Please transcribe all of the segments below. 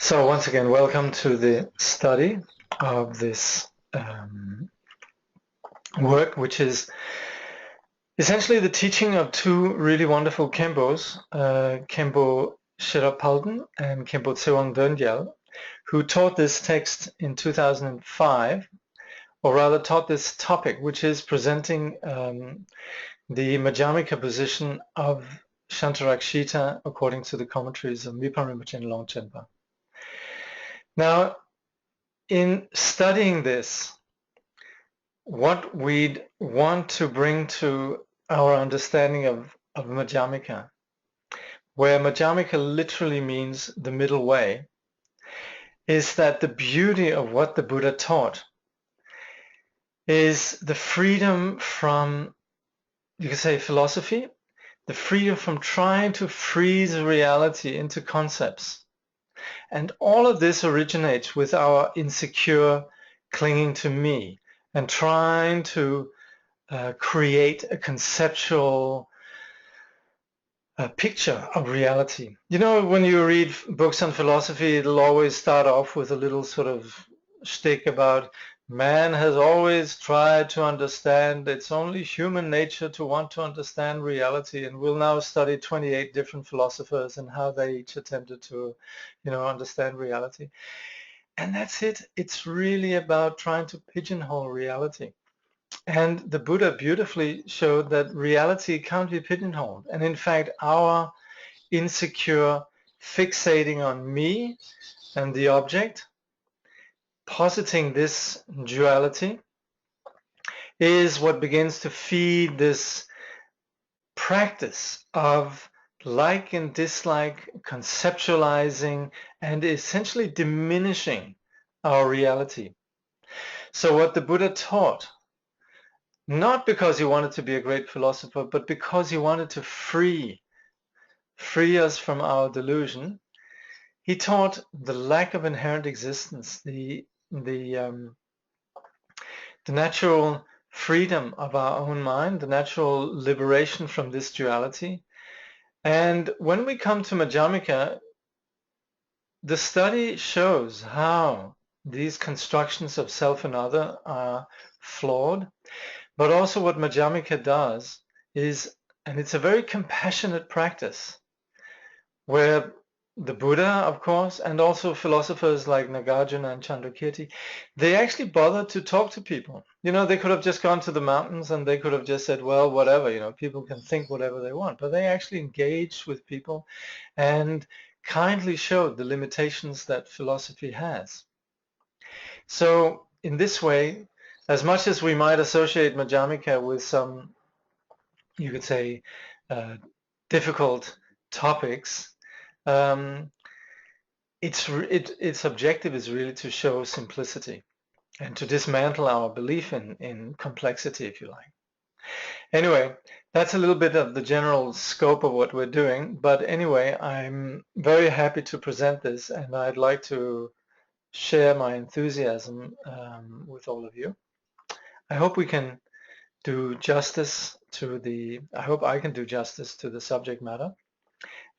So once again, welcome to the study of this work, which is essentially the teaching of two really wonderful Khenpos, Khenpo Sherab Palden and Khenpo Tsewang Döngyal, who taught this text in 2005, or rather taught this topic, which is presenting the Madhyamaka position of Shantarakshita according to the commentaries of Mipa Rinpoche and Longchenpa. Now, in studying this, what we'd want to bring to our understanding of Madhyamaka, where Madhyamaka literally means the middle way, is that the beauty of what the Buddha taught is the freedom from, you could say, philosophy, the freedom from trying to freeze reality into concepts. And all of this originates with our insecure clinging to me and trying to create a conceptual picture of reality. You know, when you read books on philosophy, it'll always start off with a little sort of shtick about man has always tried to understand, it's only human nature to want to understand reality, and we'll now study 28 different philosophers and how they each attempted to, understand reality. And that's it. It's really about trying to pigeonhole reality. And the Buddha beautifully showed that reality can't be pigeonholed. And in fact, our insecure fixating on me and the object, positing this duality, is what begins to feed this practice of like and dislike, conceptualizing, and essentially diminishing our reality. So what the Buddha taught, not because he wanted to be a great philosopher, but because he wanted to free us from our delusion, he taught the lack of inherent existence, the natural freedom of our own mind, the natural liberation from this duality. And when we come to Madhyamaka, the study shows how these constructions of self and other are flawed, but also what Madhyamaka does is, and it's a very compassionate practice, where the Buddha, of course, and also philosophers like Nagarjuna and Chandrakirti, they actually bothered to talk to people. You know, they could have just gone to the mountains and they could have just said, well, whatever, people can think whatever they want. But they actually engaged with people and kindly showed the limitations that philosophy has. So in this way, as much as we might associate Madhyamaka with some, you could say, difficult topics, its objective is really to show simplicity and to dismantle our belief in complexity, if you like. Anyway, that's a little bit of the general scope of what we're doing. But anyway, I'm very happy to present this, and I'd like to share my enthusiasm with all of you. I hope we can do justice to I hope I can do justice to the subject matter.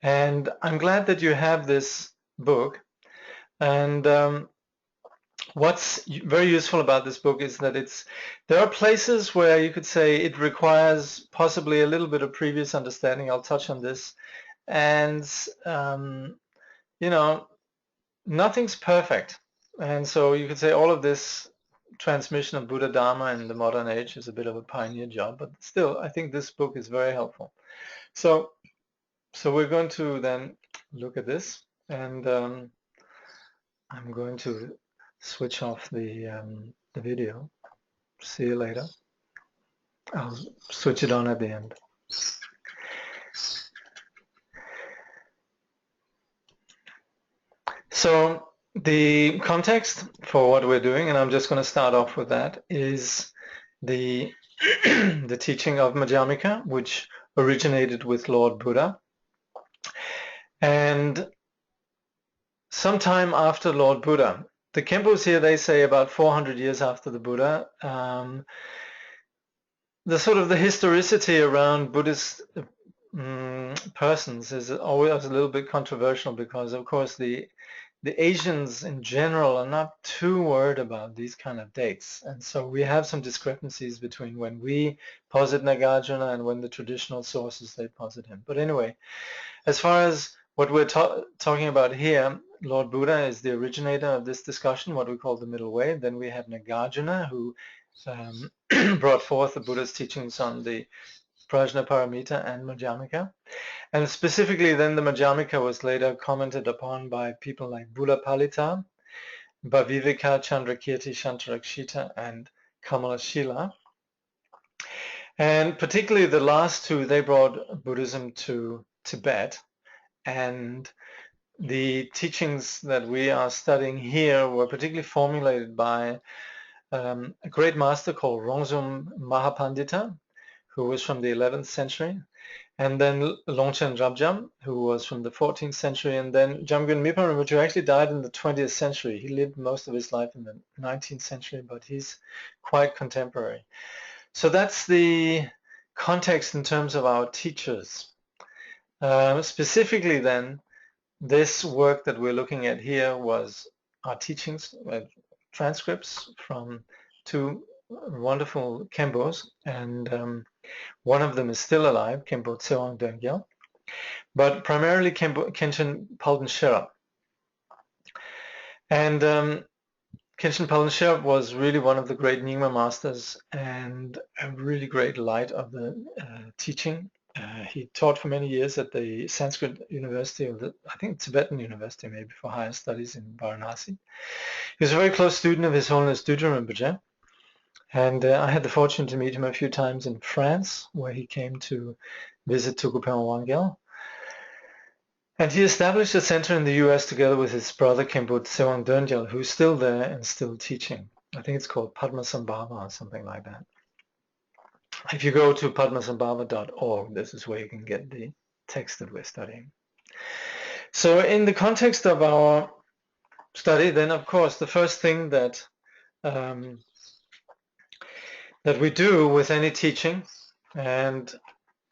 And I'm glad that you have this book. And what's very useful about this book is that there are places where you could say it requires possibly a little bit of previous understanding. I'll touch on this. And, nothing's perfect. And so you could say all of this transmission of Buddha Dharma in the modern age is a bit of a pioneer job, but still, I think this book is very helpful. So we're going to then look at this, and I'm going to switch off the video. See you later. I'll switch it on at the end. So the context for what we're doing, and I'm just going to start off with that, is the the teaching of Madhyamaka, which originated with Lord Buddha. And sometime after Lord Buddha, the Khenpos here, they say about 400 years after the Buddha, the historicity around Buddhist persons is always a little bit controversial because, of course, the the Asians in general are not too worried about these kind of dates. And so we have some discrepancies between when we posit Nagarjuna and when the traditional sources they posit him. But anyway, as far as what we're talking about here, Lord Buddha is the originator of this discussion, what we call the middle way. Then we have Nagarjuna, who brought forth the Buddha's teachings on the Prajnaparamita and Madhyamaka. And specifically then the Madhyamaka was later commented upon by people like Bulapalita, Bhavivika, Chandrakirti, Shantarakshita, and Kamalashila. And particularly the last two, they brought Buddhism to Tibet. And the teachings that we are studying here were particularly formulated by a great master called Rongzum Mahapandita, who was from the 11th century, and then Longchen Rabjam, who was from the 14th century, and then Jamgon Mipa Rinpoche, who actually died in the 20th century. He lived most of his life in the 19th century, but he's quite contemporary. So that's the context in terms of our teachers. Specifically then, this work that we're looking at here was our teachings, transcripts from two wonderful Khenpos, and one of them is still alive, Khenpo Tsewang Döngyal, but primarily Khenchen Palden Sherab. And Khenchen Palden Sherab was really one of the great Nyingma masters and a really great light of the teaching. He taught for many years at the Sanskrit University, of I think Tibetan University maybe, for higher studies in Varanasi. He was a very close student of His Holiness Dudjom Rinpoche. And I had the fortune to meet him a few times in France, where he came to visit Tukupeng Wangyal. And he established a center in the US together with his brother Khenpo Tsewang Döngyal, who's still there and still teaching. I think it's called Padmasambhava or something like that. If you go to padmasambhava.org, this is where you can get the text that we're studying. So in the context of our study, then of course the first thing that we do with any teaching, and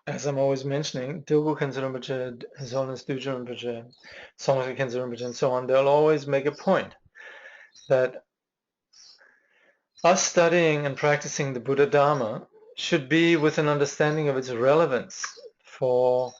as I'm always mentioning, Dilgo Khyentse Rinpoche, His Holiness Dudjom Rinpoche, Songtse Khyentse Rinpoche, and so on, they'll always make a point that us studying and practicing the Buddha Dharma should be with an understanding of its relevance for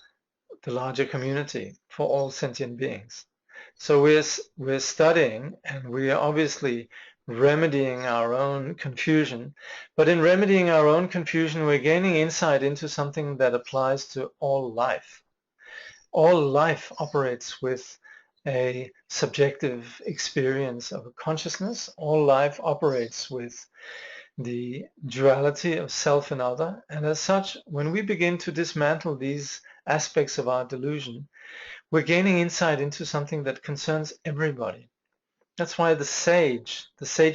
the larger community, for all sentient beings. So we're studying, and we are obviously remedying our own confusion, but in remedying our own confusion, we're gaining insight into something that applies to all life. All life operates with a subjective experience of a consciousness. All life operates with the duality of self and other, and as such, when we begin to dismantle these aspects of our delusion, we're gaining insight into something that concerns everybody. That's why the sage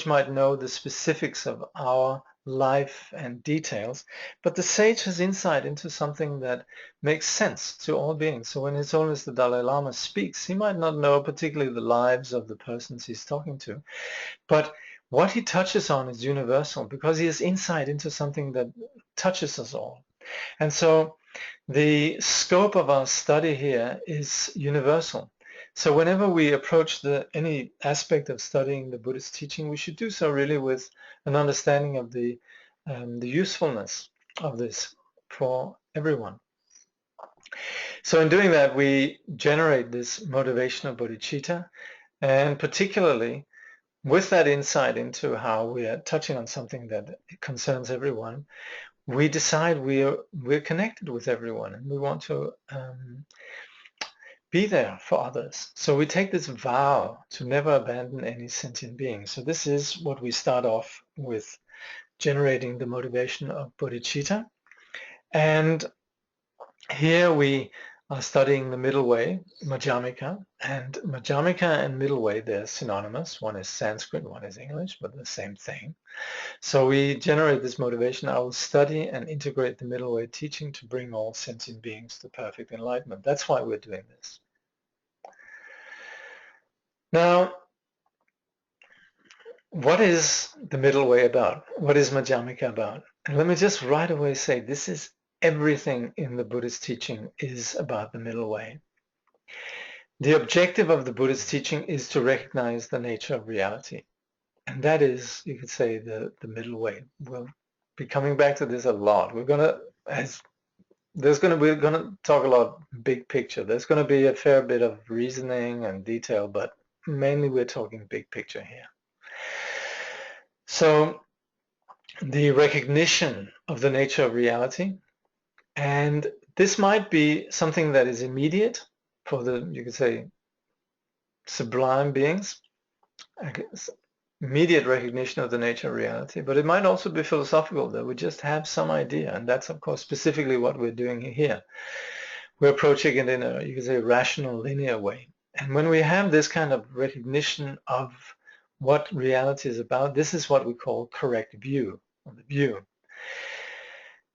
might know the specifics of our life and details, but the sage has insight into something that makes sense to all beings. So when His Holiness the Dalai Lama speaks, he might not know particularly the lives of the persons he's talking to, but what he touches on is universal because he has insight into something that touches us all. And so the scope of our study here is universal. So whenever we approach any aspect of studying the Buddhist teaching, we should do so really with an understanding of the usefulness of this for everyone. So in doing that, we generate this motivation of bodhicitta, and particularly with that insight into how we are touching on something that concerns everyone, we decide we're connected with everyone and we want to be there for others. So we take this vow to never abandon any sentient being. So this is what we start off with, generating the motivation of bodhicitta. And here we are studying the middle way, Madhyamaka. And Madhyamaka and middle way, they're synonymous. One is Sanskrit, one is English, but the same thing. So we generate this motivation. I will study and integrate the middle way teaching to bring all sentient beings to perfect enlightenment. That's why we're doing this. Now, what is the middle way about? What is Madhyamaka about? And let me just right away say, this is everything in the Buddhist teaching is about the middle way. The objective of the Buddhist teaching is to recognize the nature of reality. And that is, you could say, the middle way. We'll be coming back to this a lot. We're gonna talk a lot big picture. There's gonna be a fair bit of reasoning and detail, but mainly we're talking big picture here. So the recognition of the nature of reality, and this might be something that is immediate for the, you could say, sublime beings, immediate recognition of the nature of reality, but it might also be philosophical, that we just have some idea, and that's of course specifically what we're doing here. We're approaching it in a, you could say, rational, linear way. And when we have this kind of recognition of what reality is about, this is what we call correct view, or the view.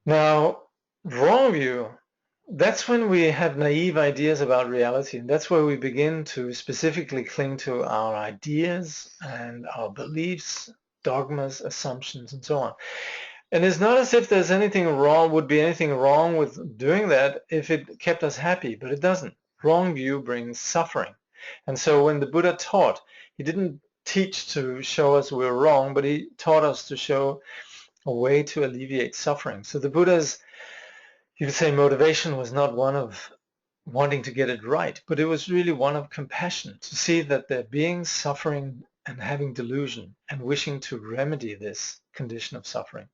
Now, wrong view, that's when we have naive ideas about reality, and that's where we begin to specifically cling to our ideas and our beliefs, dogmas, assumptions, and so on. And it's not as if there's anything wrong, would be anything wrong with doing that if it kept us happy, but it doesn't. Wrong view brings suffering. And so when the Buddha taught, he didn't teach to show us we're wrong, but he taught us to show a way to alleviate suffering. So the Buddha's, you could say, motivation was not one of wanting to get it right, but it was really one of compassion, to see that there are beings suffering and having delusion and wishing to remedy this condition of suffering.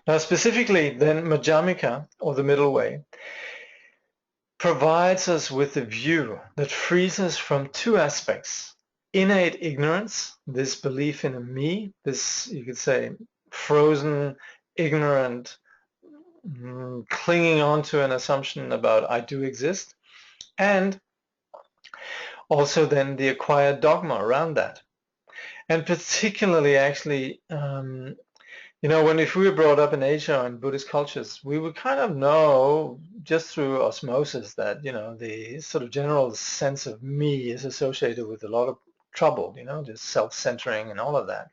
Now specifically then Madhyamaka, or the middle way, provides us with a view that frees us from two aspects: innate ignorance, this belief in a me, this, you could say, frozen, ignorant, clinging on to an assumption about I do exist, and also then the acquired dogma around that. And particularly actually, if we were brought up in Asia and Buddhist cultures, we would kind of know just through osmosis that, the sort of general sense of me is associated with a lot of trouble, just self-centering and all of that.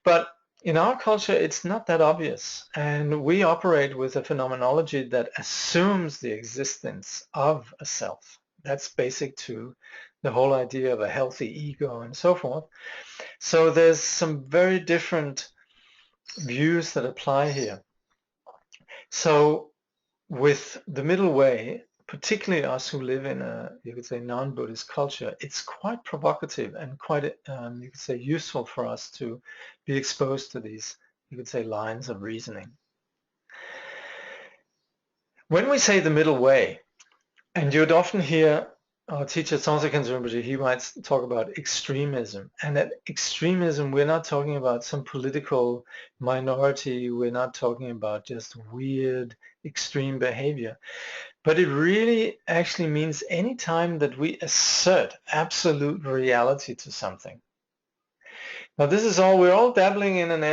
But in our culture, it's not that obvious. And we operate with a phenomenology that assumes the existence of a self. That's basic to the whole idea of a healthy ego and so forth. So there's some very different views that apply here. So with the middle way, particularly us who live in a, you could say, non-Buddhist culture, it's quite provocative and quite, you could say, useful for us to be exposed to these, you could say, lines of reasoning. When we say the middle way, and you'd often hear our teacher Tsongsa Khyentse Rinpoche, he might talk about extremism. And that extremism, we're not talking about some political minority. We're not talking about just weird, extreme behavior. But it really actually means any time that we assert absolute reality to something. Now this is all, we're dabbling in an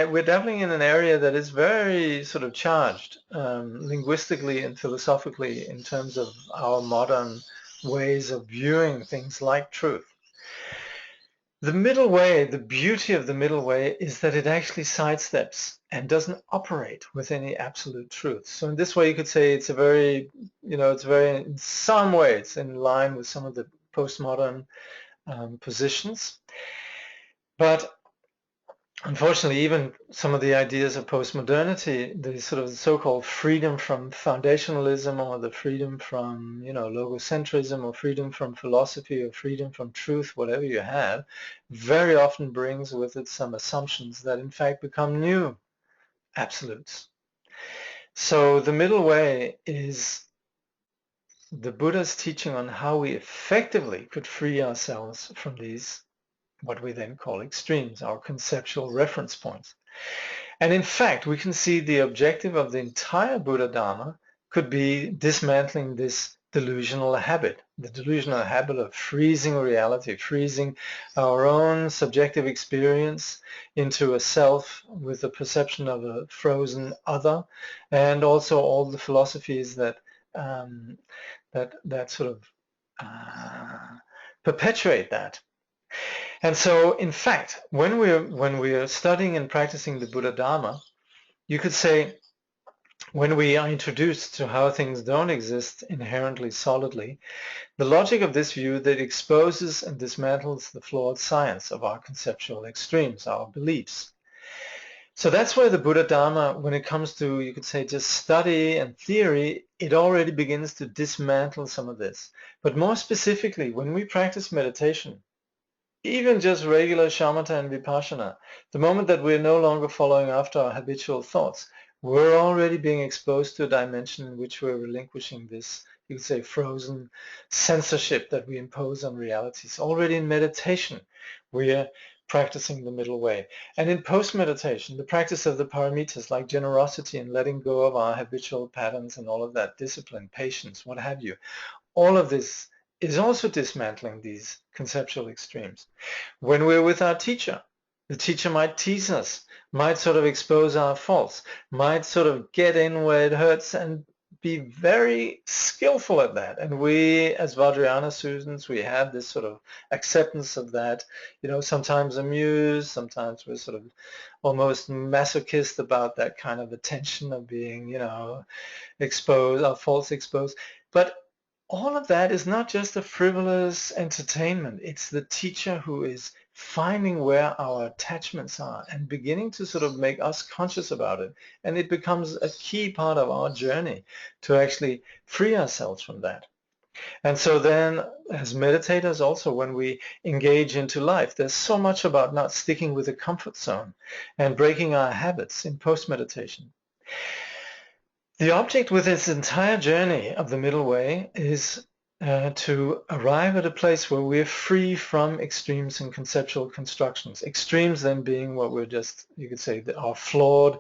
area that is very sort of charged linguistically and philosophically in terms of our modern ways of viewing things like truth. The middle way, the beauty of the middle way is that it actually sidesteps and doesn't operate with any absolute truth. So in this way you could say it's a very, in some ways in line with some of the postmodern positions. But unfortunately, even some of the ideas of postmodernity, the sort of so-called freedom from foundationalism, or the freedom from, logocentrism, or freedom from philosophy, or freedom from truth, whatever you have, very often brings with it some assumptions that in fact become new absolutes. So the middle way is the Buddha's teaching on how we effectively could free ourselves from these, what we then call extremes, our conceptual reference points. And in fact, we can see the objective of the entire Buddha Dharma could be dismantling this delusional habit, the delusional habit of freezing reality, freezing our own subjective experience into a self with the perception of a frozen other, and also all the philosophies that sort of perpetuate that. And so, in fact, when we are studying and practicing the Buddha Dharma, you could say when we are introduced to how things don't exist inherently solidly, the logic of this view that exposes and dismantles the flawed science of our conceptual extremes, our beliefs. So that's where the Buddha Dharma, when it comes to, you could say, just study and theory, it already begins to dismantle some of this. But more specifically, when we practice meditation, even just regular shamatha and vipassana, the moment that we're no longer following after our habitual thoughts, we're already being exposed to a dimension in which we're relinquishing this, you could say, frozen censorship that we impose on realities. Already in meditation, we're practicing the middle way. And in post-meditation, the practice of the paramitas like generosity and letting go of our habitual patterns and all of that, discipline, patience, what have you, all of this is also dismantling these conceptual extremes. When we're with our teacher, the teacher might tease us, might sort of expose our faults, might sort of get in where it hurts and be very skillful at that. And we, as Vajrayana students, we have this sort of acceptance of that, sometimes amused, sometimes we're sort of almost masochist about that kind of attention of being, exposed, our faults exposed. But all of that is not just a frivolous entertainment. It's the teacher who is finding where our attachments are and beginning to sort of make us conscious about it. And it becomes a key part of our journey to actually free ourselves from that. And so then as meditators also, when we engage into life, there's so much about not sticking with the comfort zone and breaking our habits in post-meditation. The object with this entire journey of the middle way is to arrive at a place where we're free from extremes and conceptual constructions. Extremes then being what we're just, you could say, our flawed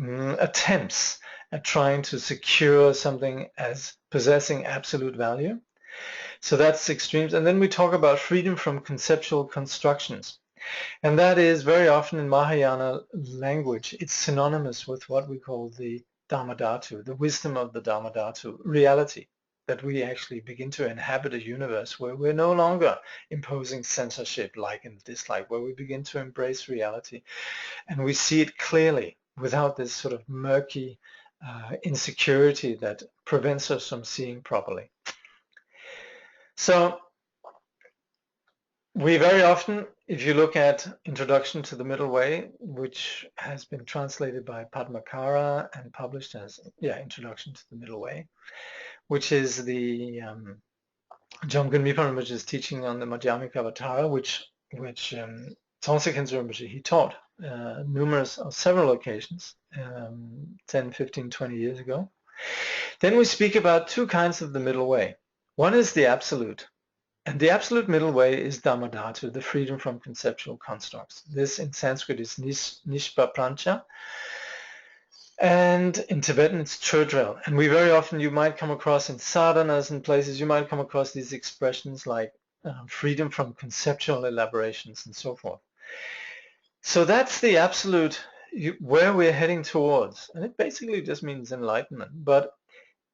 attempts at trying to secure something as possessing absolute value. So that's extremes. And then we talk about freedom from conceptual constructions. And that is very often in Mahayana language, it's synonymous with what we call the Dharmadhatu, the wisdom of the Dharmadhatu, reality, that we actually begin to inhabit a universe where we're no longer imposing censorship, like and dislike, where we begin to embrace reality. And we see it clearly without this sort of murky insecurity that prevents us from seeing properly. So we very often, if you look at Introduction to the Middle Way, which has been translated by Padmakara and published as, Introduction to the Middle Way, which is the Jomgen Mipa Rinpoche's teaching on the Madhyamaka Avatara, which Tongse Khenchen Rinpoche, he taught several occasions, 10, 15, 20 years ago. Then we speak about two kinds of the middle way. One is the absolute. And the absolute middle way is Dhammadhatu, the freedom from conceptual constructs. This in Sanskrit is Nishpaprancha, and in Tibetan it's Chodrel. And we very often, you might come across in sadhanas and places, you might come across these expressions like freedom from conceptual elaborations and so forth. So that's the absolute, where we're heading towards. And it basically just means enlightenment. But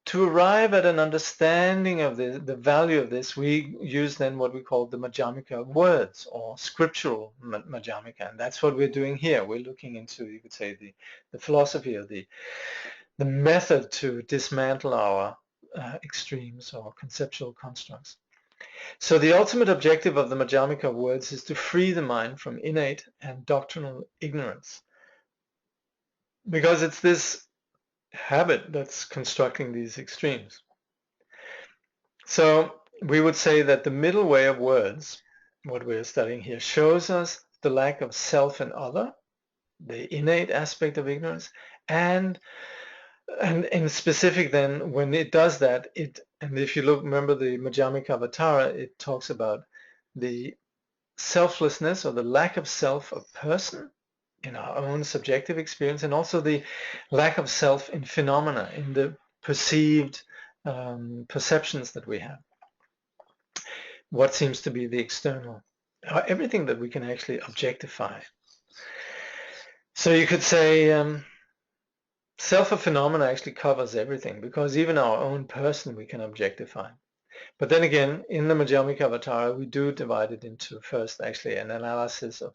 to arrive at an understanding of the value of this, we use then what we call the Madhyamaka words or scriptural Madhyamaka. And that's what we're doing here. We're looking into, you could say, the philosophy of the method to dismantle our extremes or conceptual constructs. So the ultimate objective of the Madhyamaka words is to free the mind from innate and doctrinal ignorance. Because it's this habit that's constructing these extremes. So we would say that the middle way of words, what we're studying here, shows us the lack of self and other, the innate aspect of ignorance, and in specific then, when it does that, and if you remember the Madhyamaka Avatara, it talks about the selflessness or the lack of self of person in our own subjective experience, and also the lack of self in phenomena, in the perceived perceptions that we have. What seems to be the external, everything that we can actually objectify. So you could say self of phenomena actually covers everything, because even our own person we can objectify. But then again, in the Madhyamaka Avatar, we do divide it into first actually an analysis of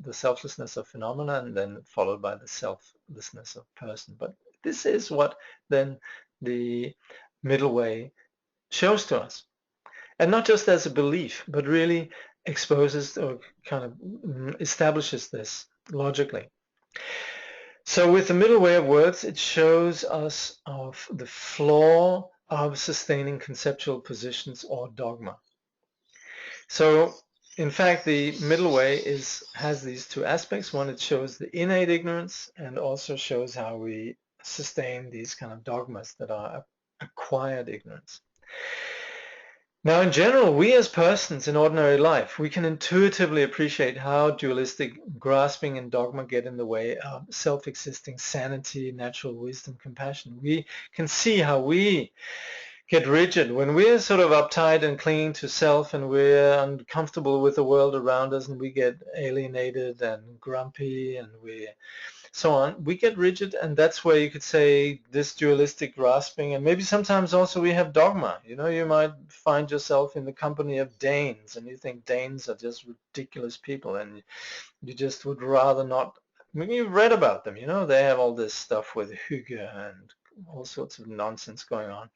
the selflessness of phenomena, and then followed by the selflessness of person. But this is what then the middle way shows to us. And not just as a belief, but really exposes or kind of establishes this logically. So with the middle way of words, it shows us of the flaw of sustaining conceptual positions or dogma. So in fact, the middle way has these two aspects. One, it shows the innate ignorance and also shows how we sustain these kind of dogmas that are acquired ignorance. Now, in general, we as persons in ordinary life, we can intuitively appreciate how dualistic grasping and dogma get in the way of self-existing sanity, natural wisdom, compassion. We can see how we get rigid when we're sort of uptight and clinging to self, and we're uncomfortable with the world around us, and we get alienated and grumpy, and so on. We get rigid, and that's where you could say this dualistic grasping, and maybe sometimes also we have dogma. You know, you might find yourself in the company of Danes, and you think Danes are just ridiculous people, and you just would rather not. I mean, you've read about them, you know, they have all this stuff with hygge and all sorts of nonsense going on.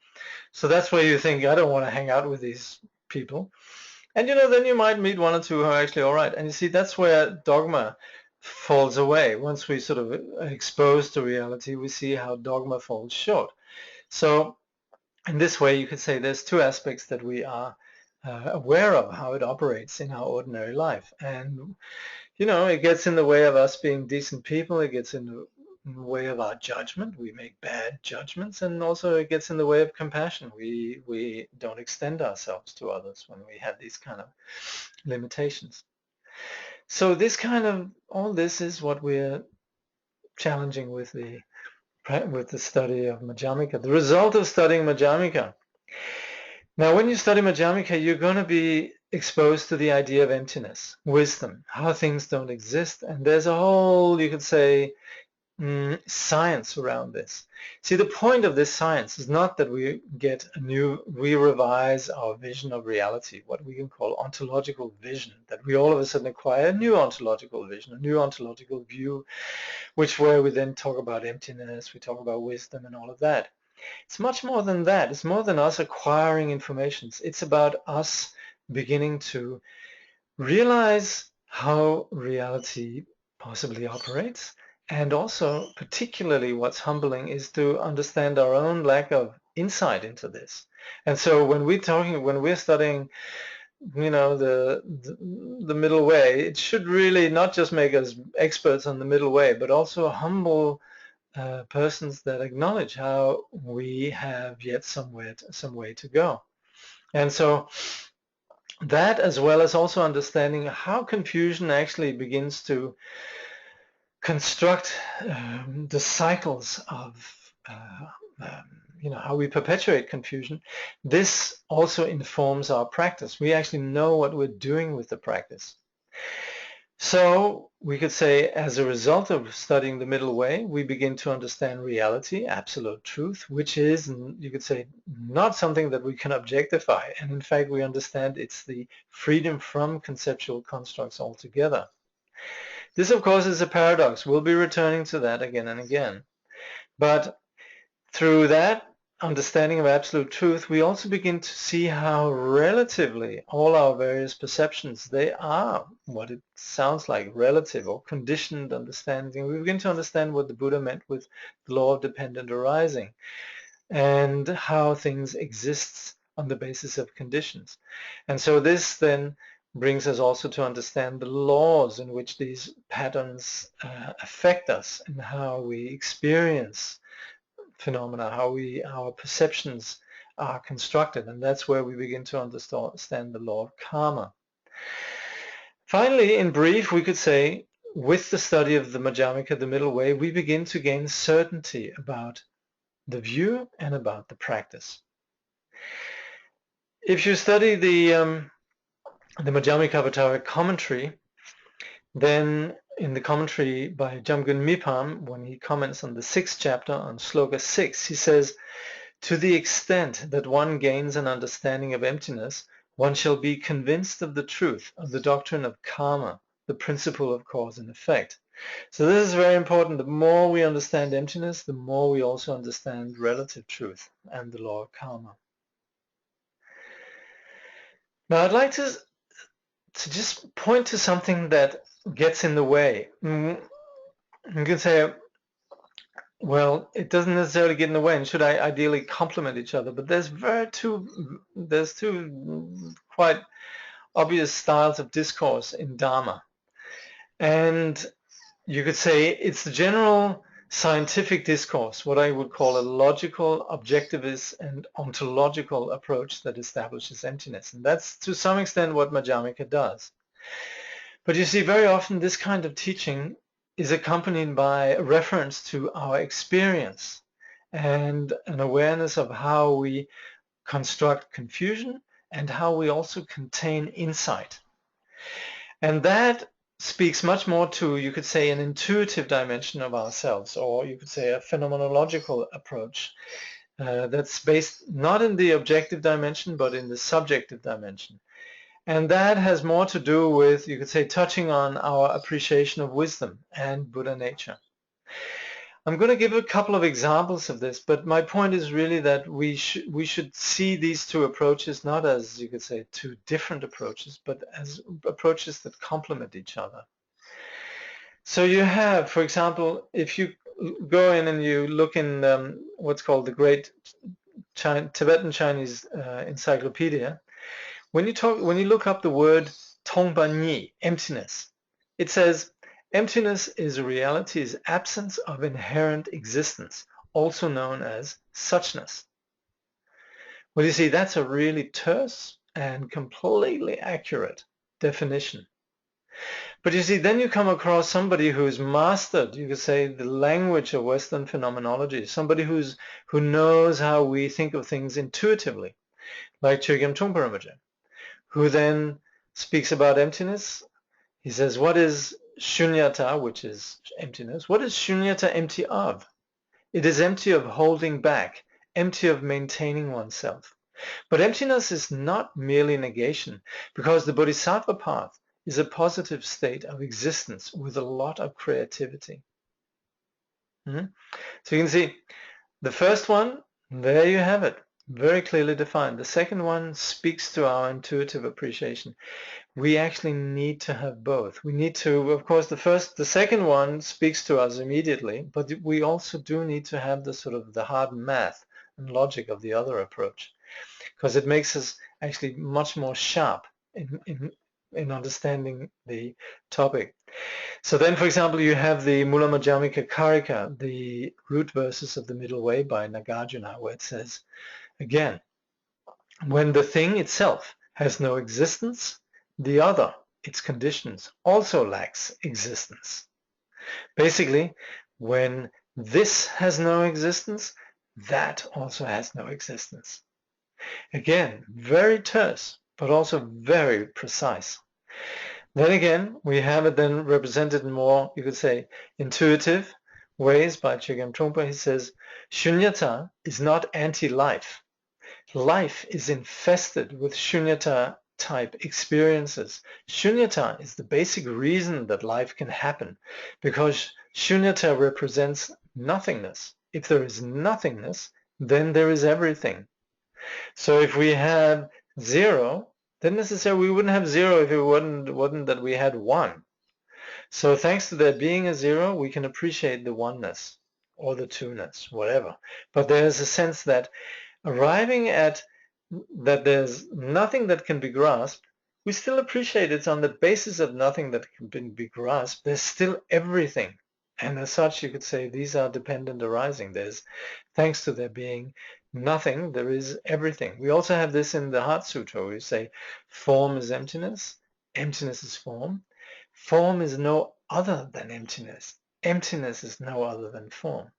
So that's where you think, I don't want to hang out with these people. And, you know, then you might meet one or two who are actually all right. And you see, that's where dogma falls away. Once we sort of are exposed to reality, we see how dogma falls short. So in this way, you could say there's two aspects that we are aware of how it operates in our ordinary life. And, you know, it gets in the way of us being decent people. It gets in the way of our judgment. We make bad judgments, and also it gets in the way of compassion. We don't extend ourselves to others when we have these kind of limitations. So this kind of, all this is what we're challenging with the study of Madhyamaka. The result of studying Madhyamaka. Now, when you study Madhyamaka, you're going to be exposed to the idea of emptiness, wisdom, how things don't exist, and there's a whole, you could say, science around this. See, the point of this science is not that we revise our vision of reality, what we can call ontological vision, that we all of a sudden acquire a new ontological vision, a new ontological view, where we then talk about emptiness, we talk about wisdom and all of that. It's much more than that. It's more than us acquiring information. It's about us beginning to realize how reality possibly operates. And also, particularly what's humbling is to understand our own lack of insight into this. And so when we're studying, you know, the middle way, it should really not just make us experts on the middle way, but also humble persons that acknowledge how we have yet some way to go. And so that, as well as also understanding how confusion actually begins to construct the cycles of you know, how we perpetuate confusion. This also informs our practice. We actually know what we're doing with the practice. So we could say, as a result of studying the middle way, we begin to understand reality, absolute truth, which is, you could say, not something that we can objectify. And in fact, we understand it's the freedom from conceptual constructs altogether. This, of course, is a paradox. We'll be returning to that again and again. But through that understanding of absolute truth, we also begin to see how relatively all our various perceptions, they are what it sounds like, relative or conditioned understanding. We begin to understand what the Buddha meant with the law of dependent arising and how things exist on the basis of conditions. And so this then brings us also to understand the laws in which these patterns affect us and how we experience phenomena, how our perceptions are constructed, and that's where we begin to understand the law of karma. Finally, in brief, we could say, with the study of the Madhyamaka, the middle way, we begin to gain certainty about the view and about the practice. If you study the Madhyamaka Avatar commentary, then in the commentary by Jamgon Mipam, when he comments on the 6th chapter on Sloka 6, he says, To the extent that one gains an understanding of emptiness, one shall be convinced of the truth of the doctrine of karma, the principle of cause and effect. So this is very important. The more we understand emptiness, the more we also understand relative truth and the law of karma. Now I'd like to just point to something that gets in the way. You can say, well, it doesn't necessarily get in the way and should ideally complement each other, but there's two quite obvious styles of discourse in Dharma. And you could say it's the general scientific discourse, what I would call a logical, objectivist, and ontological approach that establishes emptiness. And that's to some extent what Madhyamaka does. But you see, very often this kind of teaching is accompanied by a reference to our experience and an awareness of how we construct confusion and how we also contain insight. And that speaks much more to, you could say, an intuitive dimension of ourselves, or you could say a phenomenological approach that's based not in the objective dimension, but in the subjective dimension. And that has more to do with, you could say, touching on our appreciation of wisdom and Buddha nature. I'm going to give a couple of examples of this, but my point is really that we should see these two approaches not as, you could say, two different approaches, but as approaches that complement each other. So you have, for example, if you go in and you look in what's called the Great Tibetan Chinese Encyclopedia, when you look up the word Tongpa, emptiness, it says, emptiness is a reality's absence of inherent existence, also known as suchness. Well, you see, that's a really terse and completely accurate definition. But you see, then you come across somebody who's mastered, you could say, the language of Western phenomenology, somebody who knows how we think of things intuitively, like Chogyam Trungpa Rinpoche, who then speaks about emptiness. He says, what is shunyata, which is emptiness? What is shunyata empty of? It is empty of holding back, empty of maintaining oneself. But emptiness is not merely negation, because the bodhisattva path is a positive state of existence with a lot of creativity. So you can see the first one, there you have it, very clearly defined. The second one speaks to our intuitive appreciation. We actually need to have both. We need to, of course, the second one speaks to us immediately, but we also do need to have the sort of the hard math and logic of the other approach, because it makes us actually much more sharp in understanding the topic. So then, for example, you have the Mula Madhyamaka Karika, the root verses of the Middle Way by Nagarjuna, where it says, again, when the thing itself has no existence, the other, its conditions, also lacks existence. Basically, when this has no existence, that also has no existence. Again, very terse, but also very precise. Then again, we have it then represented in more, you could say, intuitive ways by Chogyam Trungpa. He says, shunyata is not anti-life. Life is infested with shunyata type experiences. Shunyata is the basic reason that life can happen, because shunyata represents nothingness. If there is nothingness, then there is everything. So if we had zero, then necessarily we wouldn't have zero if it wasn't that we had one. So thanks to there being a zero, we can appreciate the oneness or the two-ness, whatever. But there's a sense that arriving at that there's nothing that can be grasped, we still appreciate it's on the basis of nothing that can be grasped. There's still everything. And as such, you could say these are dependent arising. There's, thanks to there being nothing, there is everything. We also have this in the Heart Sutra, where we say form is emptiness, emptiness is form. Form is no other than emptiness. Emptiness is no other than form.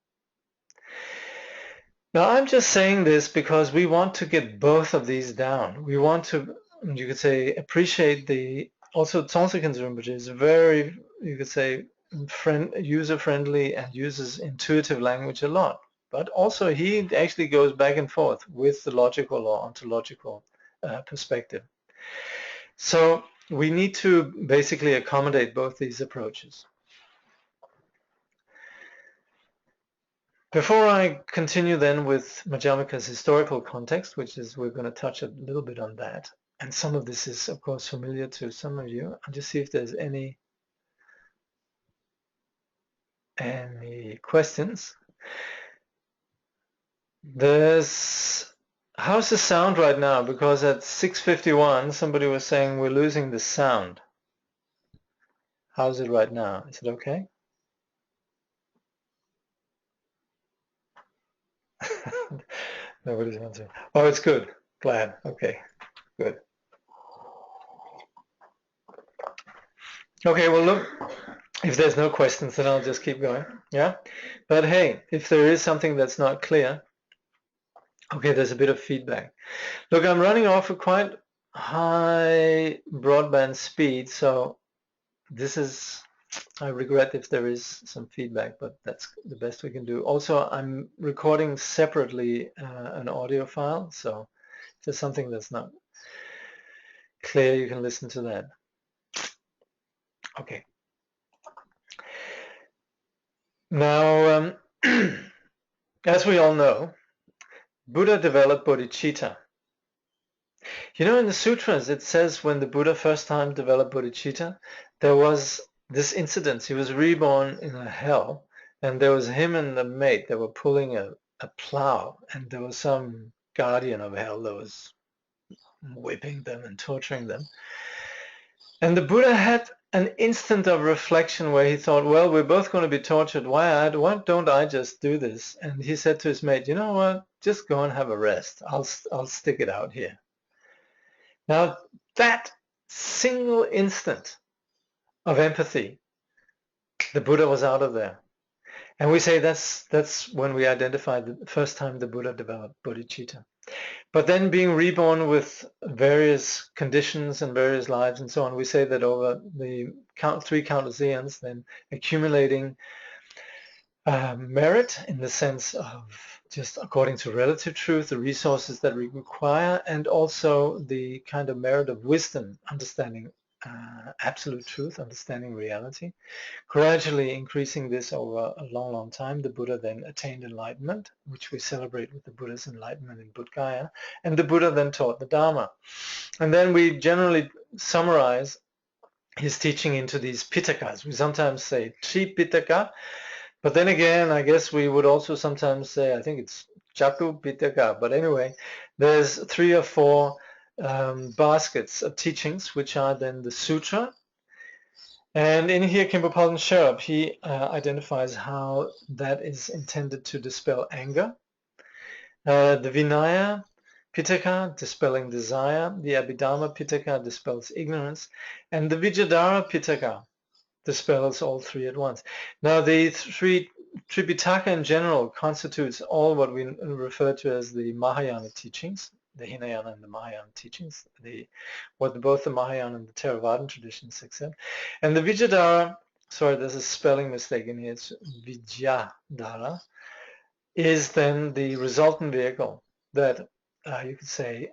Now, I'm just saying this because we want to get both of these down. We want to, you could say, appreciate the, also Tsongsa Khyentse Rinpoche is very, you could say, user-friendly and uses intuitive language a lot. but also he actually goes back and forth with the logical or ontological perspective. So we need to basically accommodate both these approaches. Before I continue then with Madhyamaka's historical context, which is, we're going to touch a little bit on that, and some of this is of course familiar to some of you. I'll just see if there's any questions. How's the sound right now? Because at 6:51 somebody was saying we're losing the sound. How's it right now? Is it okay? Nobody's answering. Oh, it's good. Glad. Okay, good. Okay, well, look, if there's no questions, then I'll just keep going. Yeah? But hey, if there is something that's not clear, okay, there's a bit of feedback. Look, I'm running off at quite high broadband speed, so this is, I regret if there is some feedback, but that's the best we can do. Also, I'm recording separately an audio file, so if there's something that's not clear, you can listen to that. Okay. Now, as we all know, Buddha developed bodhicitta. You know, in the sutras, it says when the Buddha first time developed bodhicitta, there was this incident. He was reborn in a hell, and there was him and the mate that were pulling a plow, and there was some guardian of hell that was whipping them and torturing them. And the Buddha had an instant of reflection where he thought, well, we're both going to be tortured. Why don't I just do this? And he said to his mate, you know what? Just go and have a rest. I'll stick it out here. Now, that single instant of empathy, the Buddha was out of there. And we say that's when we identified the first time the Buddha developed bodhicitta. But then being reborn with various conditions and various lives and so on, we say that over the three countless eons, then accumulating merit in the sense of just according to relative truth, the resources that we require, and also the kind of merit of wisdom, understanding absolute truth, understanding reality, gradually increasing this over a long, long time. The Buddha then attained enlightenment, which we celebrate with the Buddha's enlightenment in Bodh Gaya, and the Buddha then taught the Dharma. And then we generally summarize his teaching into these pitakas. We sometimes say Tripitaka, but then again, I guess we would also sometimes say, I think it's Jakob Pitaka, but anyway, there's 3 or 4 baskets of teachings, which are then the sutra. And in here, Khenchen Palden Sherab, he identifies how that is intended to dispel anger. The Vinaya Pitaka, dispelling desire. The Abhidharma Pitaka dispels ignorance. And the Vijayadhara Pitaka dispels all 3 at once. Now, the Tripitaka in general constitutes all what we refer to as the Mahayana teachings, the Hinayana and the Mahayana teachings, what both the Mahayana and the Theravadan traditions accept. And the Vijayadhara, sorry, there's a spelling mistake in here, it's Vijayadhara, is then the resultant vehicle that you could say,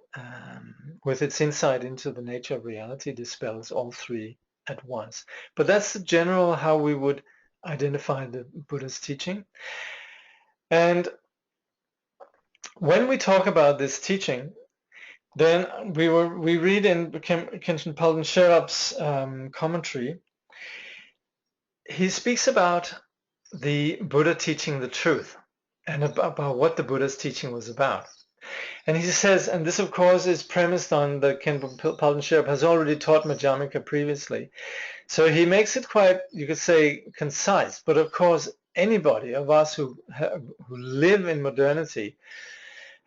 with its insight into the nature of reality, dispels all 3 at once. But that's the general how we would identify the Buddha's teaching. And when we talk about this teaching, then we read in Khenchen Palden Sherab's commentary, he speaks about the Buddha teaching the truth and about what the Buddha's teaching was about. And he says, and this of course is premised on the Khenchen Palden Sherab has already taught Madhyamaka previously. So he makes it quite, you could say, concise. But of course, anybody of us who live in modernity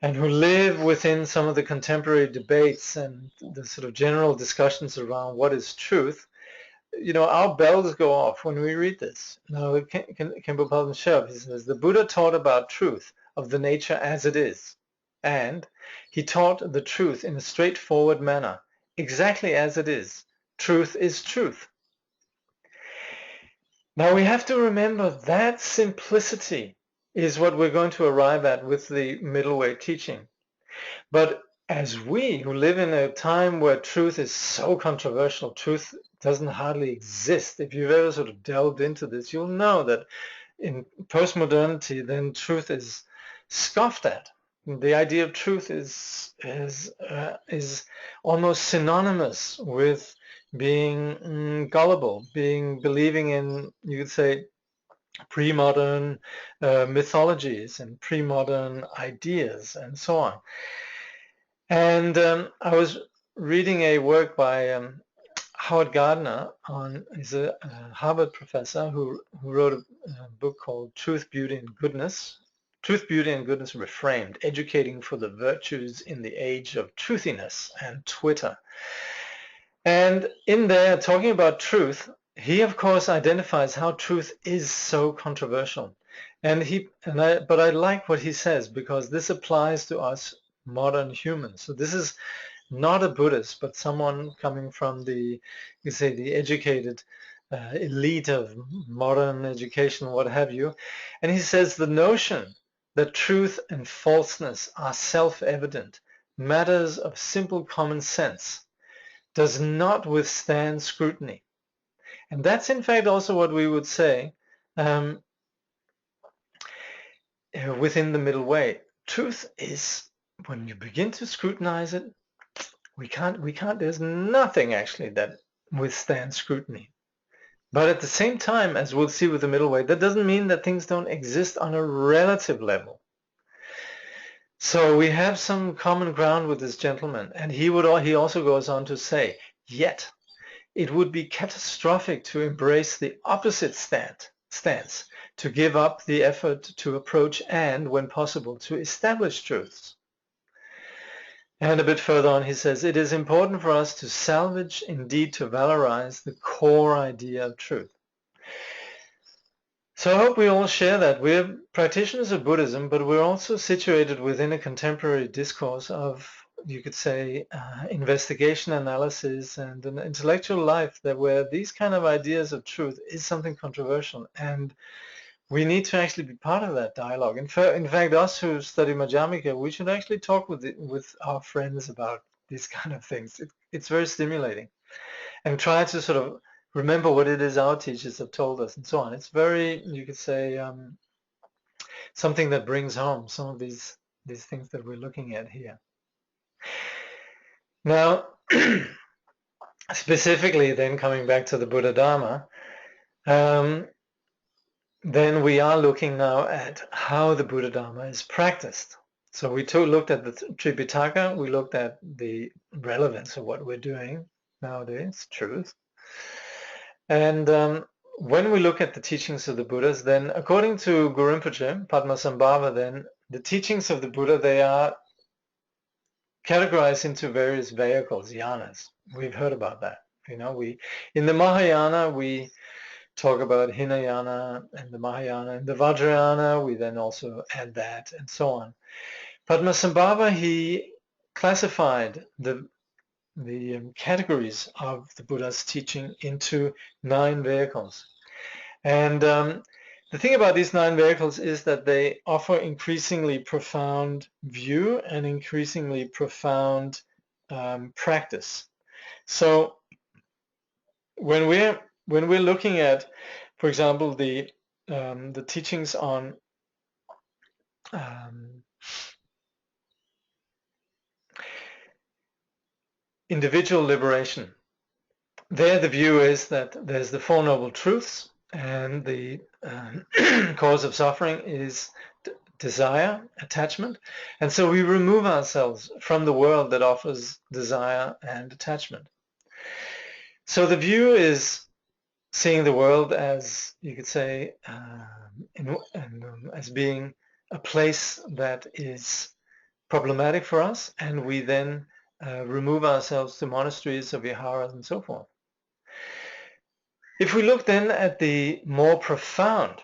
and who live within some of the contemporary debates and the sort of general discussions around what is truth, you know, our bells go off when we read this. Now, Khenchen Palden Sherab, he says, the Buddha taught about truth of the nature as it is. And he taught the truth in a straightforward manner, exactly as it is. Truth is truth. Now we have to remember that simplicity is what we're going to arrive at with the middle way teaching. But as we who live in a time where truth is so controversial, truth doesn't hardly exist. If you've ever sort of delved into this, you'll know that in postmodernity, then truth is scoffed at. The idea of truth is almost synonymous with being gullible, believing in, you could say, pre-modern mythologies and pre-modern ideas and so on. And I was reading a work by Howard Gardner. He's a Harvard professor who wrote a book called Truth, Beauty, and Goodness. Truth, Beauty, and Goodness Reframed, Educating for the Virtues in the Age of Truthiness and Twitter. And in there, talking about truth, he of course identifies how truth is so controversial. But I like what he says, because this applies to us modern humans. So this is not a Buddhist, but someone coming from the educated elite of modern education, what have you. And he says the notion that truth and falseness are self-evident, matters of simple common sense, does not withstand scrutiny. And that's in fact also what we would say within the middle way. Truth is, when you begin to scrutinize it, we can't, there's nothing actually that withstands scrutiny. But at the same time, as we'll see with the middle way, that doesn't mean that things don't exist on a relative level. So we have some common ground with this gentleman, and he also goes on to say, yet it would be catastrophic to embrace the opposite stance, to give up the effort to approach and, when possible, to establish truths. And a bit further on, he says, it is important for us to salvage, indeed to valorize, the core idea of truth. So I hope we all share that. We're practitioners of Buddhism, but we're also situated within a contemporary discourse of, you could say, investigation, analysis, and an intellectual life where these kind of ideas of truth is something controversial. And we need to actually be part of that dialogue. In fact, us who study Madhyamaka, we should actually talk with our friends about these kind of things. It's very stimulating. And try to sort of remember what it is our teachers have told us and so on. It's very, you could say, something that brings home some of these things that we're looking at here. Now, specifically then coming back to the Buddha Dharma, then we are looking now at how the Buddha Dharma is practiced. So we looked at the Tripitaka, we looked at the relevance of what we're doing nowadays, truth. And when we look at the teachings of the Buddhas, then according to Guru Rinpoche, Padmasambhava, then the teachings of the Buddha, they are categorized into various vehicles, yanas. We've heard about that. You know, in the Mahayana, we talk about Hinayana and the Mahayana, and the Vajrayana, we then also add that, and so on. Padmasambhava, he classified the categories of the Buddha's teaching into 9 vehicles. And the thing about these 9 vehicles is that they offer increasingly profound view and increasingly profound practice. So when we're looking at, for example, the teachings on individual liberation, there the view is that there's the 4 Noble Truths, and the cause of suffering is desire, attachment. And so we remove ourselves from the world that offers desire and attachment. So the view is seeing the world as, you could say, as being a place that is problematic for us, and we then remove ourselves to monasteries or viharas and so forth. If we look then at the more profound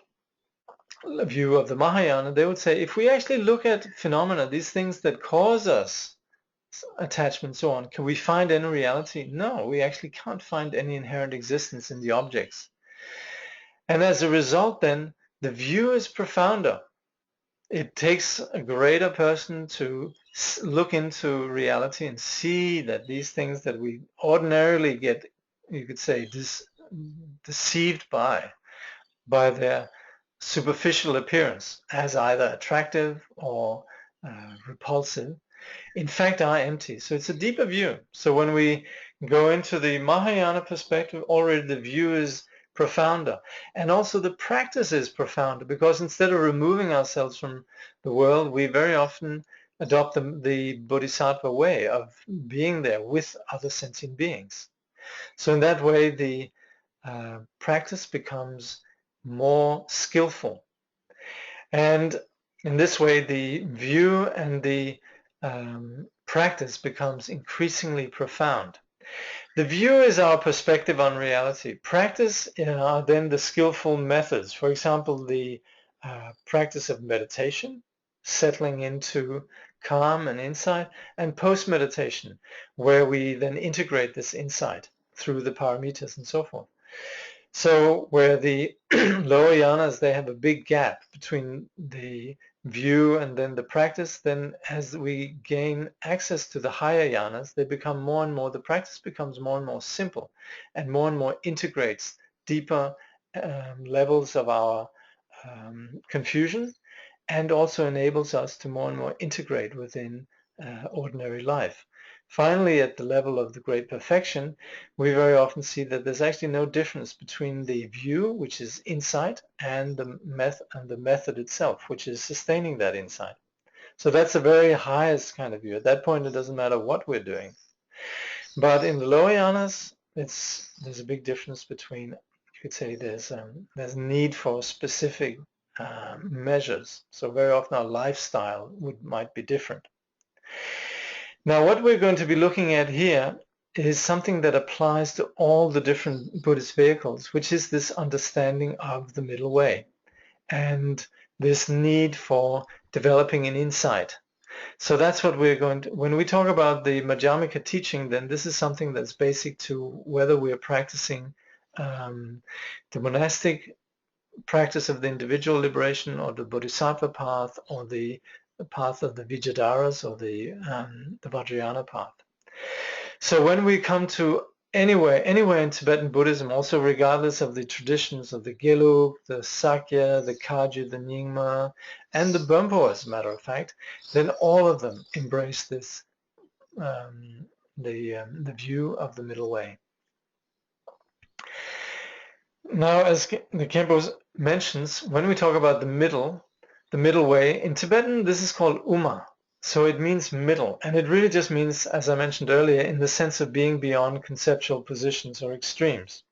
view of the Mahayana, they would say, if we actually look at phenomena, these things that cause us attachment and so on, can we find any reality? No, we actually can't find any inherent existence in the objects. And as a result then, the view is profounder. It takes a greater person to look into reality and see that these things that we ordinarily get, you could say, deceived by their superficial appearance as either attractive or repulsive, in fact are empty. So it's a deeper view. So when we go into the Mahayana perspective, already the view is profounder. And also the practice is profounder, because instead of removing ourselves from the world, we very often adopt the Bodhisattva way of being there with other sentient beings. So in that way, the practice becomes more skillful. And in this way, the view and the practice becomes increasingly profound. The view is our perspective on reality. Practice are then the skillful methods. For example, the practice of meditation, settling into calm and insight, and post-meditation, where we then integrate this insight through the paramitas and so forth. So where the lower yanas, they have a big gap between the view and then the practice, then as we gain access to the higher yanas, they become more and more, the practice becomes more and more simple and more integrates deeper levels of our confusion, and also enables us to more and more integrate within ordinary life. Finally, at the level of the great perfection, we very often see that there's actually no difference between the view, which is insight, and the method itself, which is sustaining that insight. So that's the very highest kind of view. At that point, it doesn't matter what we're doing. But in the lower yanas, there's a big difference between, you could say, there's need for specific measures. So very often our lifestyle might be different. Now, what we're going to be looking at here is something that applies to all the different Buddhist vehicles, which is this understanding of the middle way and this need for developing an insight. So that's what we're going to, when we talk about the Madhyamaka teaching, then this is something that's basic to whether we're practicing the monastic practice of the individual liberation, or the Bodhisattva path, or the path of the Vijayadharas, or the Vajrayana path. So when we come to anywhere in Tibetan Buddhism, also regardless of the traditions of the Gelug, the Sakya, the Kagyu, the Nyingma, and the Bumpo, as a matter of fact, then all of them embrace this, the view of the middle way. Now, as the Khenpo mentions, when we talk about the middle way, in Tibetan this is called Uma. So it means middle, and it really just means, as I mentioned earlier, in the sense of being beyond conceptual positions or extremes.